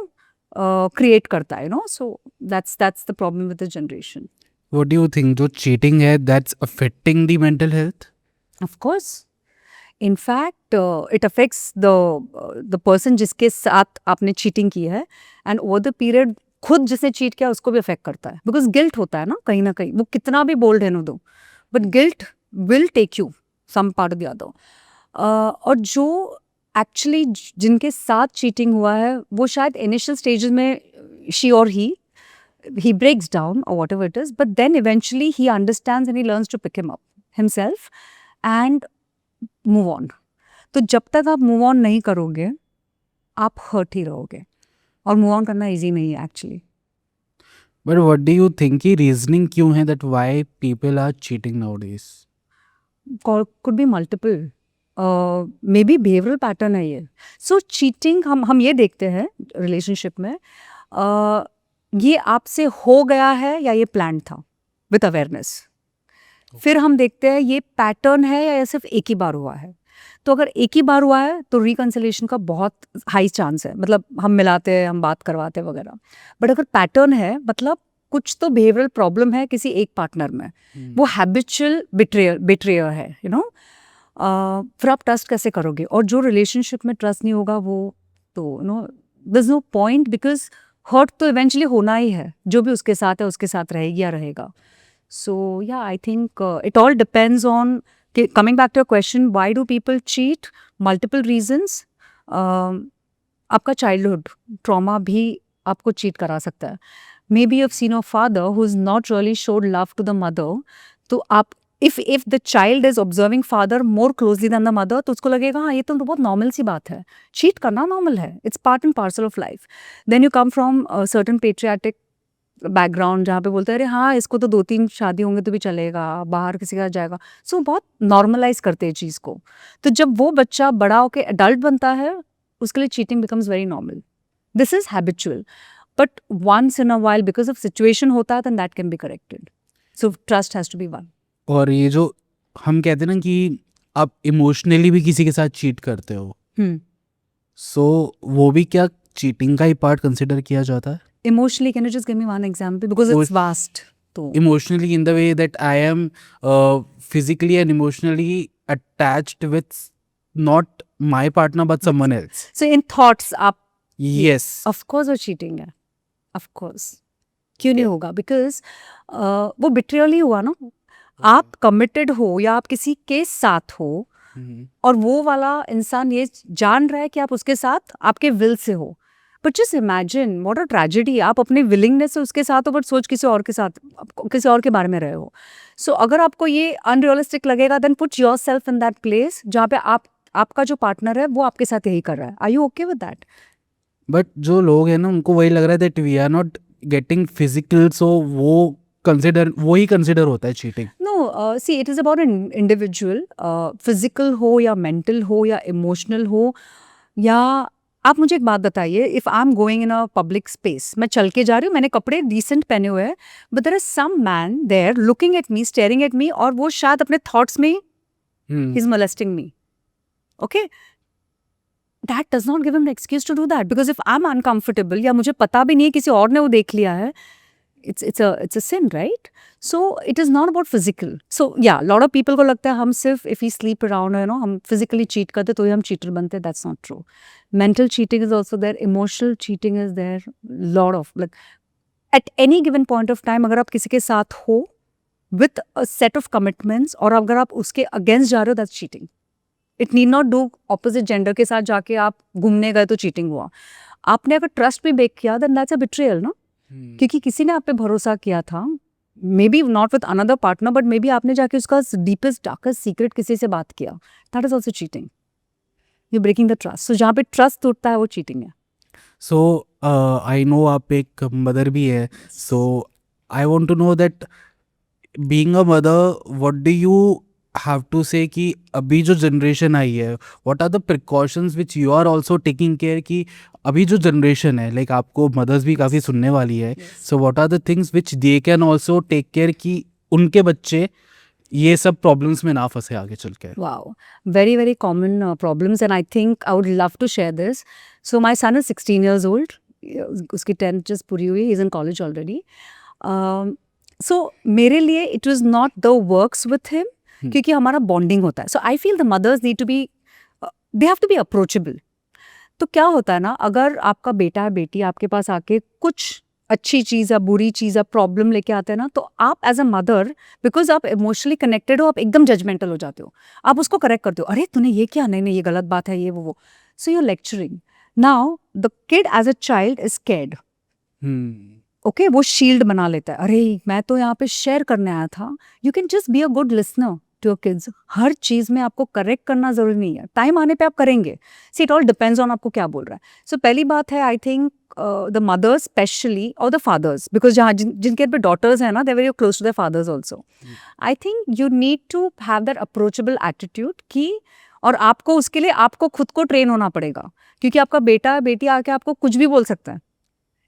Speaker 1: क्रिएट करता है, you no. So that's the problem with the generation.
Speaker 2: What do you think जो चीटिंग है that's affecting the mental health?
Speaker 1: Of course, in fact it affects the person जिसके साथ आपने चीटिंग की है, एंड ओवर द पीरियड खुद जिसने cheat किया उसको भी अफेक्ट करता है, बिकॉज गिल्ट होता है ना कहीं वो कितना भी बोल्ड है no though, but guilt will take you some part of the other. और जो एक्चुअली जिनके साथ चीटिंग हुआ है वो शायद इनिशियल स्टेजेस में शी और he breaks down or whatever it is, but then eventually he understands and he learns to pick him up himself and move on. तो जब तक आप मूव ऑन नहीं करोगे आप हर्ट ही रहोगे, और मूव ऑन करना इजी नहीं है actually.
Speaker 2: But what do you think की रीजनिंग क्यों है that why people are cheating nowadays?
Speaker 1: Could be multiple, maybe behavioural pattern है ये. सो चीटिंग हम ये देखते हैं रिलेशनशिप में, ये आपसे हो गया है या ये प्लान था विद अवेयरनेस. फिर हम देखते हैं ये पैटर्न है या ये सिर्फ एक ही बार हुआ है. तो अगर एक ही बार हुआ है तो रिकंसिलिएशन का बहुत हाई चांस है, मतलब हम मिलाते हैं, हम बात करवाते हैं वगैरह. बट अगर पैटर्न है मतलब कुछ तो बिहेवियरल प्रॉब्लम है किसी एक पार्टनर में, वो हैबिचुअल बिट्रेयर है, यू नो. फिर आप ट्रस्ट कैसे करोगे? और जो रिलेशनशिप में ट्रस्ट नहीं होगा वो तो you know there is no point, because hurt तो इवेंचुअली होना ही है, जो भी उसके साथ है उसके साथ रहेगी या रहेगा. So yeah, I think it all depends on, coming back to your question, why do people cheat? Multiple reasons. आपका childhood trauma भी आपको cheat करा सकता है. Maybe you've seen a father who's not really showed love to the mother. तो आप if the child is observing father more closely than the mother, तो उसको लगेगा हाँ ये तो बहुत normal सी बात है, cheat करना normal है, it's part and parcel of life. Then you come from a certain patriotic background जहाँ पे बोलते हैं अरे हाँ इसको तो 2-3 शादी होंगे तो भी चलेगा, बाहर किसी के साथ जाएगा. सो बहुत नॉर्मलाइज करते हैं चीज़ को. तो जब वो बच्चा बड़ा होकर एडल्ट बनता है उसके लिए cheating becomes very normal. This is habitual, but once in a while because of situation होता है, then that can be corrected. So trust has to be won.
Speaker 2: और ये जो हम कहते हैं ना कि आप इमोशनली भी किसी के साथ चीट करते हो, सो वो भी क्या चीटिंग का ही पार्ट कंसिडर किया जाता है?
Speaker 1: Emotionally, can you just give me one example, because it's vast. तो
Speaker 2: Emotionally in the way that I am physically and emotionally attached with not my partner but someone else.
Speaker 1: so in thoughts आप
Speaker 2: Yes.
Speaker 1: of course वो cheating है, of course. क्यों नहीं होगा? Because वो betrayal ही हुआ ना. आप कमिटेड हो या आप किसी के साथ हो और वो वाला इंसान ये जान रहा है कि आप उसके साथ आपके विल से हो. But just imagine what a tragedy, आप अपने विलिंगनेस से उसके साथ हो बट सोच किसी और के साथ, किसी और के बारे में रहे हो. सो अगर आपको ये अनरियलिस्टिक लगेगा, then put yourself in that place जहाँ पे आपका जो पार्टनर है वो आपके साथ यही कर रहा है. Are you okay with that?
Speaker 2: But जो लोग हैं ना उनको वही लग रहा है that we are not getting physical, so वो ही कंसिडर होता है cheating.
Speaker 1: No, see it is about an individual. Physical हो या मेंटल हो या इमोशनल हो, या आप मुझे एक बात बताइए, if I am going in a public space, मैं चल के जा रही हूँ, मैंने कपड़े डिसेंट पहने हुए हैं, but there is some man there looking at me, staring at me, और वो शायद अपने थॉट्स में ही he is molesting me. Okay, that does not give him the excuse to do that, because if I am uncomfortable या मुझे पता भी नहीं है किसी और ने वो देख लिया है, it's a sin, right? So it is not about physical. So yeah, lot of people को लगता है हम सिर्फ if we sleep around, you know, हम physically cheat करते तो ही हम cheater बनते. That's not true. Mental cheating is also there. Emotional cheating is there. Lot of, like, at any given point of time अगर आप किसी के साथ हो with a set of commitments और अगर आप उसके against जा रहे हो, that's cheating. It need not do opposite gender के साथ जाके आप घूमने गए तो cheating हुआ. आपने अगर trust भी break किया, then that's a betrayal, no? क्योंकि किसी ने आप पे भरोसा किया था, may be not with another partner, but may be आपने जाके उसका डीपेस्ट डार्केस्ट सीक्रेट किसी से बात किया. That is also cheating. You breaking the trust. So जहाँ पे ट्रस्ट टूटता है वो चीटिंग है.
Speaker 2: सो आई नो आप एक मदर भी है, so I want to know that being a mother, what do you have to say कि अभी जो जनरेशन आई है, what are the precautions which you are also taking care कि अभी जो जनरेशन है, लाइक आपको मदर्स भी काफ़ी सुनने वाली है, so what are the things which they can also take care कि उनके बच्चे ये सब प्रॉब्लम्स में ना फंसे आगे चल के?
Speaker 1: Wow, very, very common problems, and I think I would love to share this. So my son is 16 years old. उसकी 10th just पूरी हुई. He's in college already. So मेरे लिए it was not the works with him, क्योंकि हमारा bonding होता है. So I feel the mothers need to be, they have to be approachable. तो क्या होता है ना, अगर आपका बेटा है बेटी आपके पास आके कुछ अच्छी चीज़ या बुरी चीज़ या प्रॉब्लम लेके आते हैं ना, तो आप एज अ मदर, बिकॉज आप इमोशनली कनेक्टेड हो, आप एकदम जजमेंटल हो जाते हो, आप उसको करेक्ट करते हो, अरे तूने ये क्या, नहीं नहीं ये गलत बात है, ये वो. So you are lecturing. Now the kid as a child is scared. Okay, वो शील्ड बना लेता है, अरे मैं तो यहाँ पे शेयर करने आया था. You can just be a good listener to your kids. हर चीज़ में आपको करेक्ट करना ज़रूरी नहीं है, टाइम आने पे आप करेंगे. See it all depends on आपको क्या बोल रहा है. सो पहली बात है, I think the mothers specially और द फादर्स, बिकॉज जहाँ जिनके पे डॉटर्स हैं ना, they very close to the fathers also. I think you need to have that approachable attitude कि, और आपको उसके लिए आपको खुद को ट्रेन होना पड़ेगा, क्योंकि आपका बेटा बेटी आके आपको कुछ भी बोल सकता है.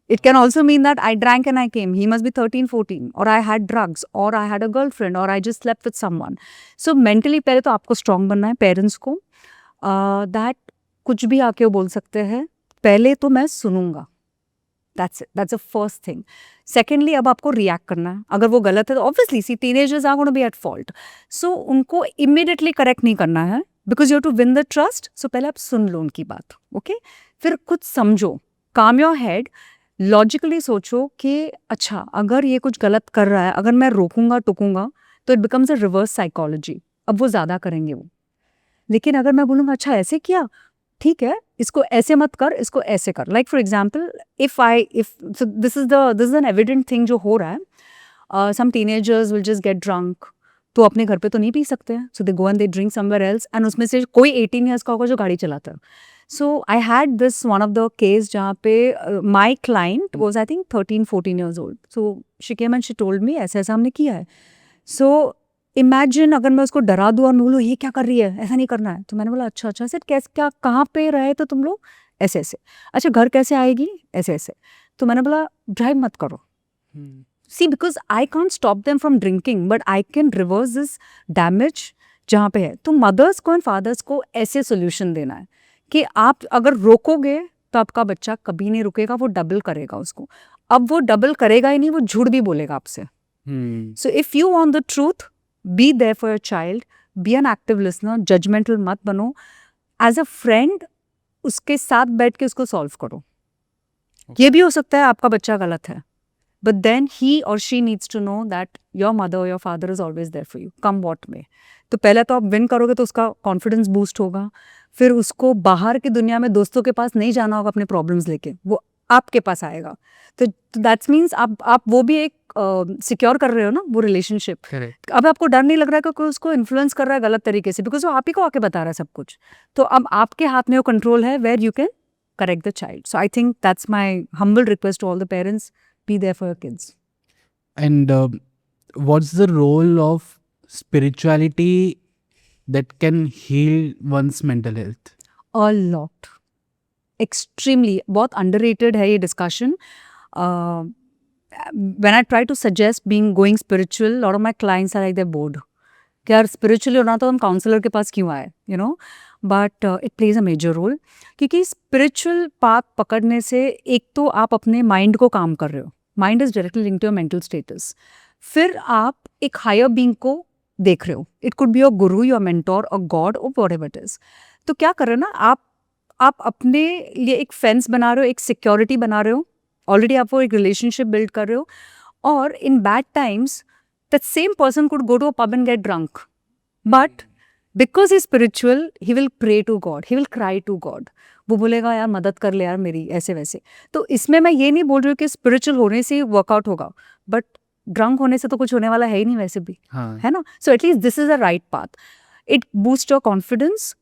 Speaker 1: It can also mean that I drank and I came. He must be 13, 14. Or I had drugs. Or I had a girlfriend. Or I just slept with someone. So mentally पहले तो आपको strong बनना है parents को. That कुछ भी आके वो बोल सकते हैं. पहले तो मैं सुनूंगा. That's it. That's the first thing. Secondly, अब आपको react करना है. अगर वो गलत है तो obviously see teenagers are going to be at fault. So उनको immediately correct नहीं करना है. Because you have to win the trust. So पहले आप सुन लो उनकी बात. Okay? फिर कुछ समझो. Calm your head. लॉजिकली सोचो कि अच्छा अगर ये कुछ गलत कर रहा है, अगर मैं रोकूंगा टुकूंगा तो it becomes a reverse psychology. अब वो ज़्यादा करेंगे वो. लेकिन अगर मैं बोलूँगा अच्छा ऐसे किया, ठीक है, इसको ऐसे मत कर, इसको ऐसे कर. Like for example, if this is an evident thing जो हो रहा है. Some teenagers will just get drunk. तो अपने घर पे तो नहीं पी सकते हैं, so they go and they drink somewhere else, and उसमें से कोई 18 ईयर्स का होगा जो गाड़ी चलाता है. So I had this one of the case जहाँ पे my client was I think 13, 14 years old. So she came and she told me ऐसा ऐसा हमने किया है. So imagine अगर मैं उसको डरा दूँ और मैं बोलूँ ये क्या कर रही है, ऐसा नहीं करना है. तो मैंने बोला अच्छा अच्छा सर, कैसे क्या कहाँ पे रहे तो तुम लोग, ऐसे ऐसे. अच्छा घर कैसे आएगी, ऐसे ऐसे. तो मैंने बोला ड्राइव मत करो. See, because I can't stop them from drinking, but I can reverse this damage जहाँ पे है. तो मदर्स को एंड फादर्स को ऐसे सोल्यूशन देना है कि आप अगर रोकोगे तो आपका बच्चा कभी नहीं रुकेगा, वो डबल करेगा उसको. अब वो डबल करेगा ही नहीं, वो झूठ भी बोलेगा आपसे. So if you want the truth, be there for your child, be an active listener, judgemental मत बनो. एज अ फ्रेंड उसके साथ बैठ के उसको सॉल्व करो. ये भी हो सकता है आपका बच्चा गलत है, बट देन ही और she needs to know that your mother और your father is always there for you, come what may. तो पहले तो आप विन करोगे तो उसका कॉन्फिडेंस बूस्ट होगा. फिर उसको बाहर की दुनिया में दोस्तों के पास नहीं जाना होगा अपने प्रॉब्लम्स लेके, वो आपके पास आएगा. तो दैट्स मीन्स आप वो भी एक सिक्योर कर रहे हो ना वो रिलेशनशिप. अब आपको डर नहीं लग रहा है कि कोई उसको इन्फ्लुएंस कर रहा है गलत तरीके से, बिकॉज वो आप ही को आके बता रहा है सब कुछ. तो अब आपके हाथ में वो कंट्रोल है where you can correct the child. So I think that's my humble request to all the parents, be there for your kids.
Speaker 2: And what's the role of spirituality that can heal one's mental health?
Speaker 1: A lot. Extremely. बहुत underrated है ये discussion. When I try to suggest going spiritual, a lot of my clients are like they're bored. कि यार spiritually होना तो हम counsellor के पास क्यों आए, you know? But it plays a major role. क्योंकि spiritual path पकड़ने से एक तो आप अपने mind को काम कर रहे हो. Mind is directly linked to your mental status. फिर आप एक higher being को देख रहे हो. It could be your guru, your mentor, or God, or whatever it is. तो क्या कर रहे हो ना आप अपने लिए एक फेंस बना रहे हो, एक सिक्योरिटी बना रहे हो. ऑलरेडी आप वो एक रिलेशनशिप बिल्ड कर रहे हो. और in bad times that same person could go to a pub and get drunk, but because he spiritual he will pray to God, he will cry to God. वो बोलेगा यार मदद कर ले यार मेरी, ऐसे वैसे. तो इसमें मैं ये नहीं बोल रही हूँ कि स्पिरिचुअल होने से वर्कआउट होगा, बट ड्रंक होने से तो कुछ होने वाला है ही नहीं वैसे भी, है ना. सो at least this is a right path. It boost your confidence.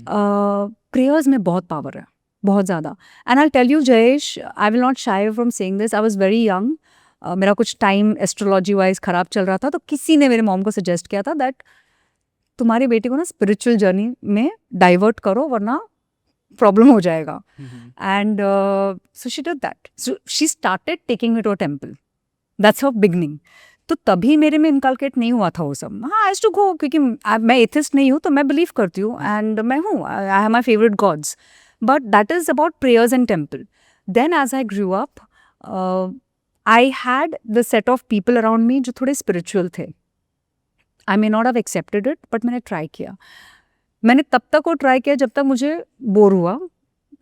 Speaker 1: Prayers में बहुत पावर है, बहुत ज़्यादा. And I tell you Jayesh, I will not shy from saying this. I was very young. मेरा कुछ टाइम एस्ट्रोलॉजी वाइज ख़राब चल रहा था, तो किसी ने मेरे मॉम को सजेस्ट किया था दैट तुम्हारी बेटी को ना स्पिरिचुअल जर्नी में डाइवर्ट करो वरना प्रॉब्लम हो जाएगा. And so she did that. So she started taking me to a temple. That's her beginning. तो तभी मेरे में इनकलकेट नहीं हुआ था वो सब. हाँ, आई हैज टू गो, क्योंकि मैं एथिस्ट नहीं हूँ तो मैं बिलीव करती हूँ एंड मैं हूँ, I have my favourite gods, but that is about prayers and temple. Then as I grew up I had the set of people around me जो थोड़े स्पिरिचुअल थे. I may not have accepted it, but मैंने try किया. मैंने तब तक वो try किया जब तक मुझे बोर हुआ,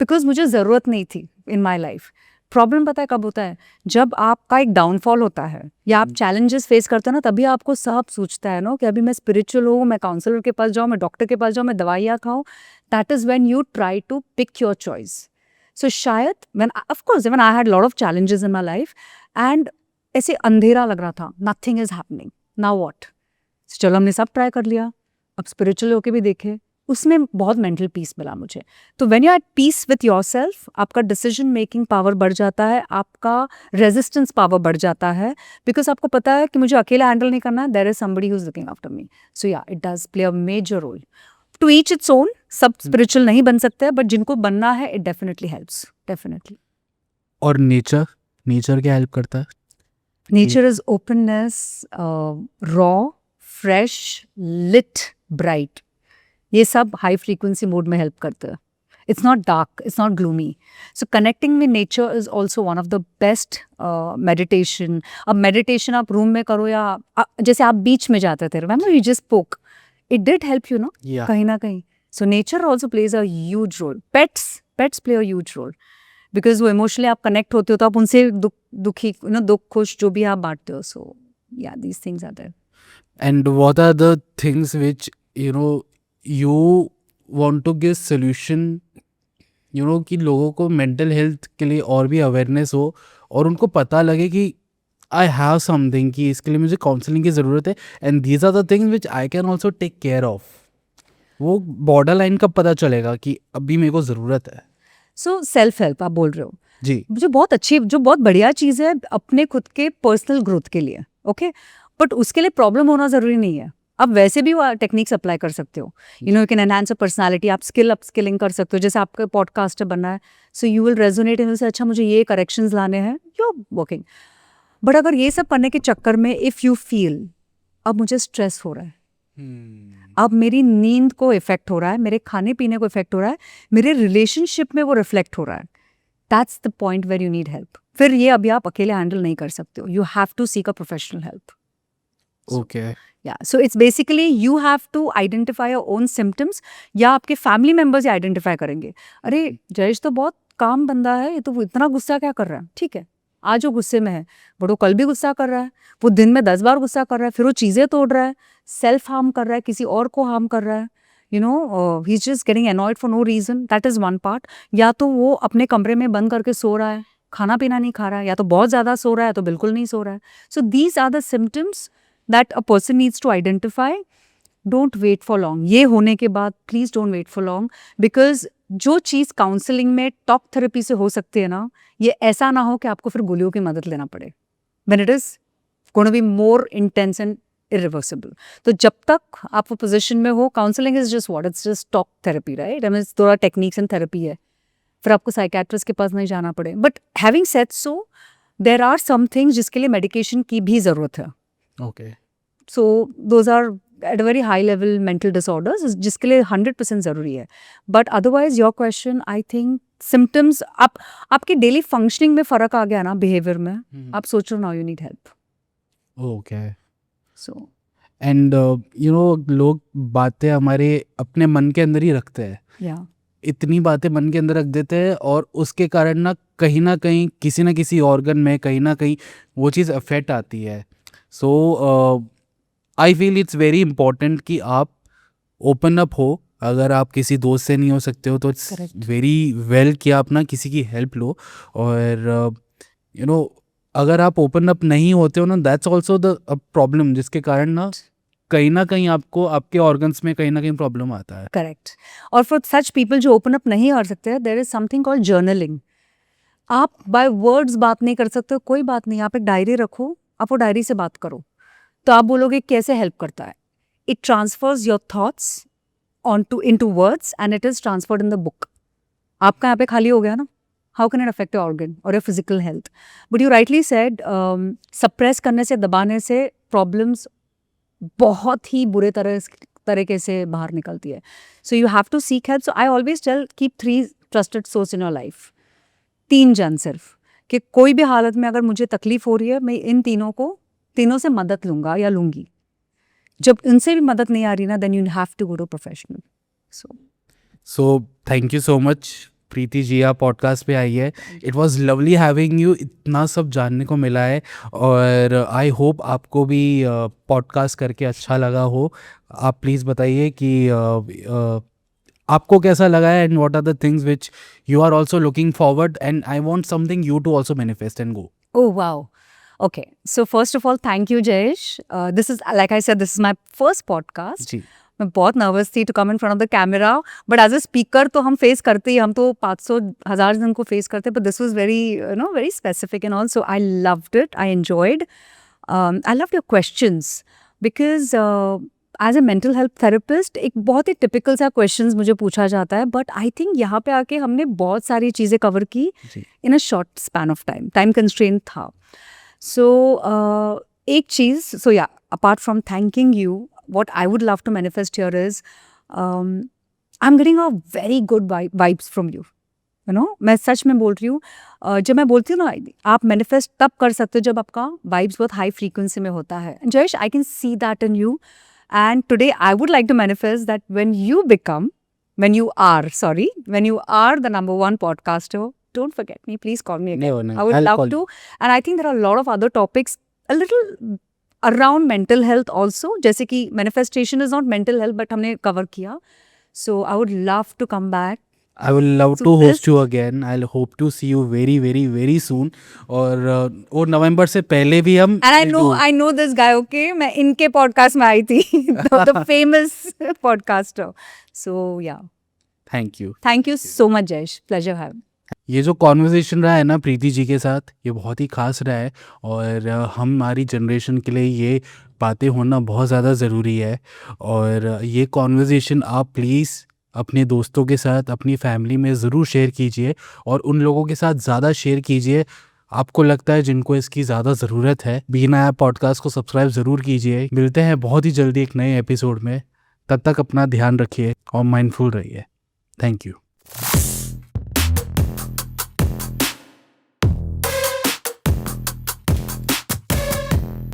Speaker 1: बिकॉज मुझे ज़रूरत नहीं थी इन माई लाइफ. प्रॉब्लम पता है कब होता है? जब आपका एक डाउनफॉल होता है या आप चैलेंजेस फेस करते हो ना, तभी आपको सब सोचता है ना कि अभी मैं स्पिरिचुअल हूँ, मैं काउंसलर के पास जाऊँ, मैं डॉक्टर के पास जाऊँ, मैं दवाइयाँ खाऊँ. That is when you try to pick your choice. So शायद when of course when I had lot of challenges in my life and ऐसे अंधेरा लग रहा था, nothing is happening, now what. चलो हमने सब ट्राई कर लिया, अब स्पिरिचुअल होके भी देखे, उसमें बहुत मेंटल पीस मिला मुझे. तो when you are at peace with yourself, आपका डिसीजन मेकिंग पावर बढ़ जाता है, आपका रेजिस्टेंस पावर बढ़ जाता है, बिकॉज आपको पता है कि मुझे अकेला हैंडल नहीं करना, there is somebody who is looking after me. So yeah, it does play a major role. To each its own. सब स्पिरिचुअल नहीं बन सकते, बट जिनको बनना है इट डेफिनेटली हेल्प्स, डेफिनेटली.
Speaker 2: और नेचर क्या हेल्प करता है?
Speaker 1: Nature is openness, raw, fresh, lit, bright. ये सब हाई फ्रीक्वेंसी मोड में हेल्प करते हैं. It's not dark, it's not gloomy. So connecting with nature is also one of the best meditation. अब मेडिटेशन आप रूम में करो या जैसे आप बीच में जाते थे, remember you just spoke, it did help you know, कहीं ना कहीं. So nature also plays a huge role. Pets play a huge role, because वो इमोशनली आप कनेक्ट होते हो, तो आप उनसे दुखी दुख खुश जो भी आप बांटते हो. So yeah, these things are there.
Speaker 2: And what are the things which you want to give solution, कि लोगों को मेंटल हेल्थ के लिए और भी अवेयरनेस हो और उनको पता लगे कि आई हैव समथिंग, कि इसके लिए मुझे काउंसलिंग की ज़रूरत है, and these are the things which I can also take care of. वो बॉर्डर लाइन कब पता चलेगा कि अभी मेरे को ज़रूरत है?
Speaker 1: सो सेल्फ हेल्प आप बोल रहे हो
Speaker 2: जी.
Speaker 1: जो बहुत बढ़िया चीज़ है अपने खुद के पर्सनल ग्रोथ के लिए. ओके, बट उसके लिए प्रॉब्लम होना ज़रूरी नहीं है. आप वैसे भी वो टेक्निक्स अप्लाई कर सकते हो. You can enhance a personality. आप अपस्किलिंग कर सकते हो. जैसे आपका पॉडकास्ट बनना है, सो यू विल रेजोनेट इन से, अच्छा मुझे ये करेक्शंस लाने हैं, यू आर वर्किंग. बट अगर ये सब करने के चक्कर में इफ़ यू फील अब मुझे स्ट्रेस हो रहा है, अब मेरी नींद को इफेक्ट हो रहा है, मेरे खाने पीने को इफेक्ट हो रहा है, मेरे रिलेशनशिप में वो रिफ्लेक्ट हो रहा है, that's the point where you need help. फिर ये अभी आप अकेले हैंडल नहीं कर सकते हो. You have to seek a professional help.
Speaker 2: Okay.
Speaker 1: Yeah, so it's basically you have to identify your own symptoms, या आपके फैमिली मेम्बर्स ही आइडेंटिफाई करेंगे. अरे जयेश तो बहुत काम बंदा है, ये तो वो इतना गुस्सा क्या कर रहा है. ठीक है, आज वो गुस्से में है, बट वो कल भी गुस्सा कर रहा है, वो दिन में 10 बार गुस्सा कर रहा है, फिर वो चीज़ें तोड़ रहा है, सेल्फ हार्म कर रहा है, किसी और को हार्म कर रहा है. He is just getting annoyed for no reason. That is one part. या तो वो अपने कमरे में बंद करके सो रहा है, खाना पीना नहीं खा रहा है, या तो बहुत ज़्यादा सो रहा है, तो बिल्कुल नहीं सो रहा है. So these are the symptoms that a person needs to identify. Don't wait for long. ये होने के बाद please don't wait for long, because जो चीज़ काउंसलिंग में टॉक थेरेपी से हो सकती है ना, ये ऐसा ना हो कि आपको फिर गोलियों की मदद लेना पड़े. When it is gonna be more intense and irreversible. तो जब तक आप वो पोजीशन में हो, counselling is just what, it's just talk therapy, right. I mean थोड़ा टेक्निक्स एंड थेरेपी है, फिर आपको साइकेट्रिस्ट के पास नहीं जाना पड़े. But having said so, there are some things जिसके लिए मेडिकेशन की भी ज़रूरत है.
Speaker 2: Okay.
Speaker 1: So those are at a very high level mental disorders, जिसके लिए 100% ज़रूरी है. But otherwise your question, I think symptoms, आपकी डेली फंक्शनिंग में फ़र्क आ गया ना, बिहेवियर में, आप सोच रहे हो now you need help.
Speaker 2: Okay.
Speaker 1: So
Speaker 2: and लोग बातें हमारे अपने मन के अंदर ही रखते हैं.
Speaker 1: या,
Speaker 2: इतनी बातें मन के अंदर रख देते हैं, और उसके कारण ना कहीं किसी ना किसी ऑर्गन में कहीं ना कहीं वो चीज़ अफेक्ट आती है. So I feel it's very important कि आप ओपन अप हो. अगर आप किसी दोस्त से नहीं हो सकते हो तो इट्स
Speaker 1: Correct.
Speaker 2: वेरी वेल कि आप ना किसी की हेल्प लो. और अगर आप ओपन अप नहीं होते हो ना, दैट्स ऑल्सो द प्रॉब्लम, जिसके कारण ना कहीं आपको आपके ऑर्गन्स में कहीं ना कहीं प्रॉब्लम आता है.
Speaker 1: करेक्ट. और फॉर सच पीपल जो ओपन अप नहीं कर सकते, there is something called journaling. आप बाय वर्ड्स बात नहीं कर सकते, कोई बात नहीं, आप एक डायरी रखो, आप वो डायरी से बात करो, तो आप बोलोगे कैसे हेल्प करता है. it transfers your thoughts into words and it is transferred in the book. आपका यहाँ पे खाली हो गया ना, how can it affect your organ or your physical health? But you rightly said, suppress करने से, दबाने से problems बहुत ही बुरे तरीके से बाहर निकलती है. So you have to seek help. So I always tell, keep 3 trusted sources in your life. 3 जन सिर्फ, कि कोई भी हालत में अगर मुझे तकलीफ हो रही है, मैं इन तीनों से मदद लूँगा या लूँगी. जब इनसे भी मदद नहीं आ रही ना, then you have to go to professional.
Speaker 2: So thank you so much Preeti ji, आप पॉडकास्ट पे आई है. It was lovely having you. इतना सब जानने को मिला है और आई होप आपको भी पॉडकास्ट करके अच्छा लगा हो. आप प्लीज़ बताइए कि आपको कैसा लगा है and what are the things which you are also looking forward and I want something you to also manifest and go.
Speaker 1: Oh, wow. Okay. So first of all, thank you, Jayesh. This is, like I said, this is my first podcast.
Speaker 2: जी.
Speaker 1: मैं बहुत nervous थी to come in front of the camera, but as a speaker तो हम face करते ही, हम तो 500,000 जन को फेस करते, but this was very very specific and also I loved it, I enjoyed, I loved your questions because as a mental health therapist एक बहुत ही टिपिकल सा क्वेश्चंस मुझे पूछा जाता है, बट आई थिंक यहाँ पे आके हमने बहुत सारी चीज़ें कवर की in a short span of time constraint था. सो एक चीज़, so yeah apart from thanking you, what I would love to manifest here is I'm getting a very good vibes from you. You know, मैं सच में बोल रही हूँ. जब मैं बोलती हूँ ना, आप मैनिफेस्ट तब कर सकते हो जब आपका वाइब्स बहुत हाई फ्रीक्वेंसी में होता है. Jayesh, I can see that in you. And today I would like to manifest that when you are the number 1 podcaster, don't forget me, please call me again.
Speaker 2: No,
Speaker 1: I would
Speaker 2: I'll
Speaker 1: love
Speaker 2: call
Speaker 1: to. And I think there are a lot of other topics, a little around mental health also, जैसे कि manifestation is not mental health but हमने cover किया. So I would love to come back.
Speaker 2: I will love to host you again. I'll hope to see you very very very soon. और नवंबर से पहले भी हम
Speaker 1: And I know this guy, okay? मैं इनके podcast में आई थी, the famous podcaster. So yeah.
Speaker 2: Thank you
Speaker 1: so much, Jayesh. Pleasure having.
Speaker 2: ये जो कॉन्वर्सेशन रहा है ना प्रीति जी के साथ, ये बहुत ही खास रहा है और हमारी जनरेशन के लिए ये बातें होना बहुत ज़्यादा ज़रूरी है. और ये कॉन्वर्सेशन आप प्लीज़ अपने दोस्तों के साथ, अपनी फैमिली में ज़रूर शेयर कीजिए और उन लोगों के साथ ज़्यादा शेयर कीजिए आपको लगता है जिनको इसकी ज़्यादा ज़रूरत है. बीन आया पॉडकास्ट को सब्सक्राइब ज़रूर कीजिए. मिलते हैं बहुत ही जल्दी एक नए एपिसोड में. तब तक अपना ध्यान रखिए और माइंडफुल रहिए. Thank you.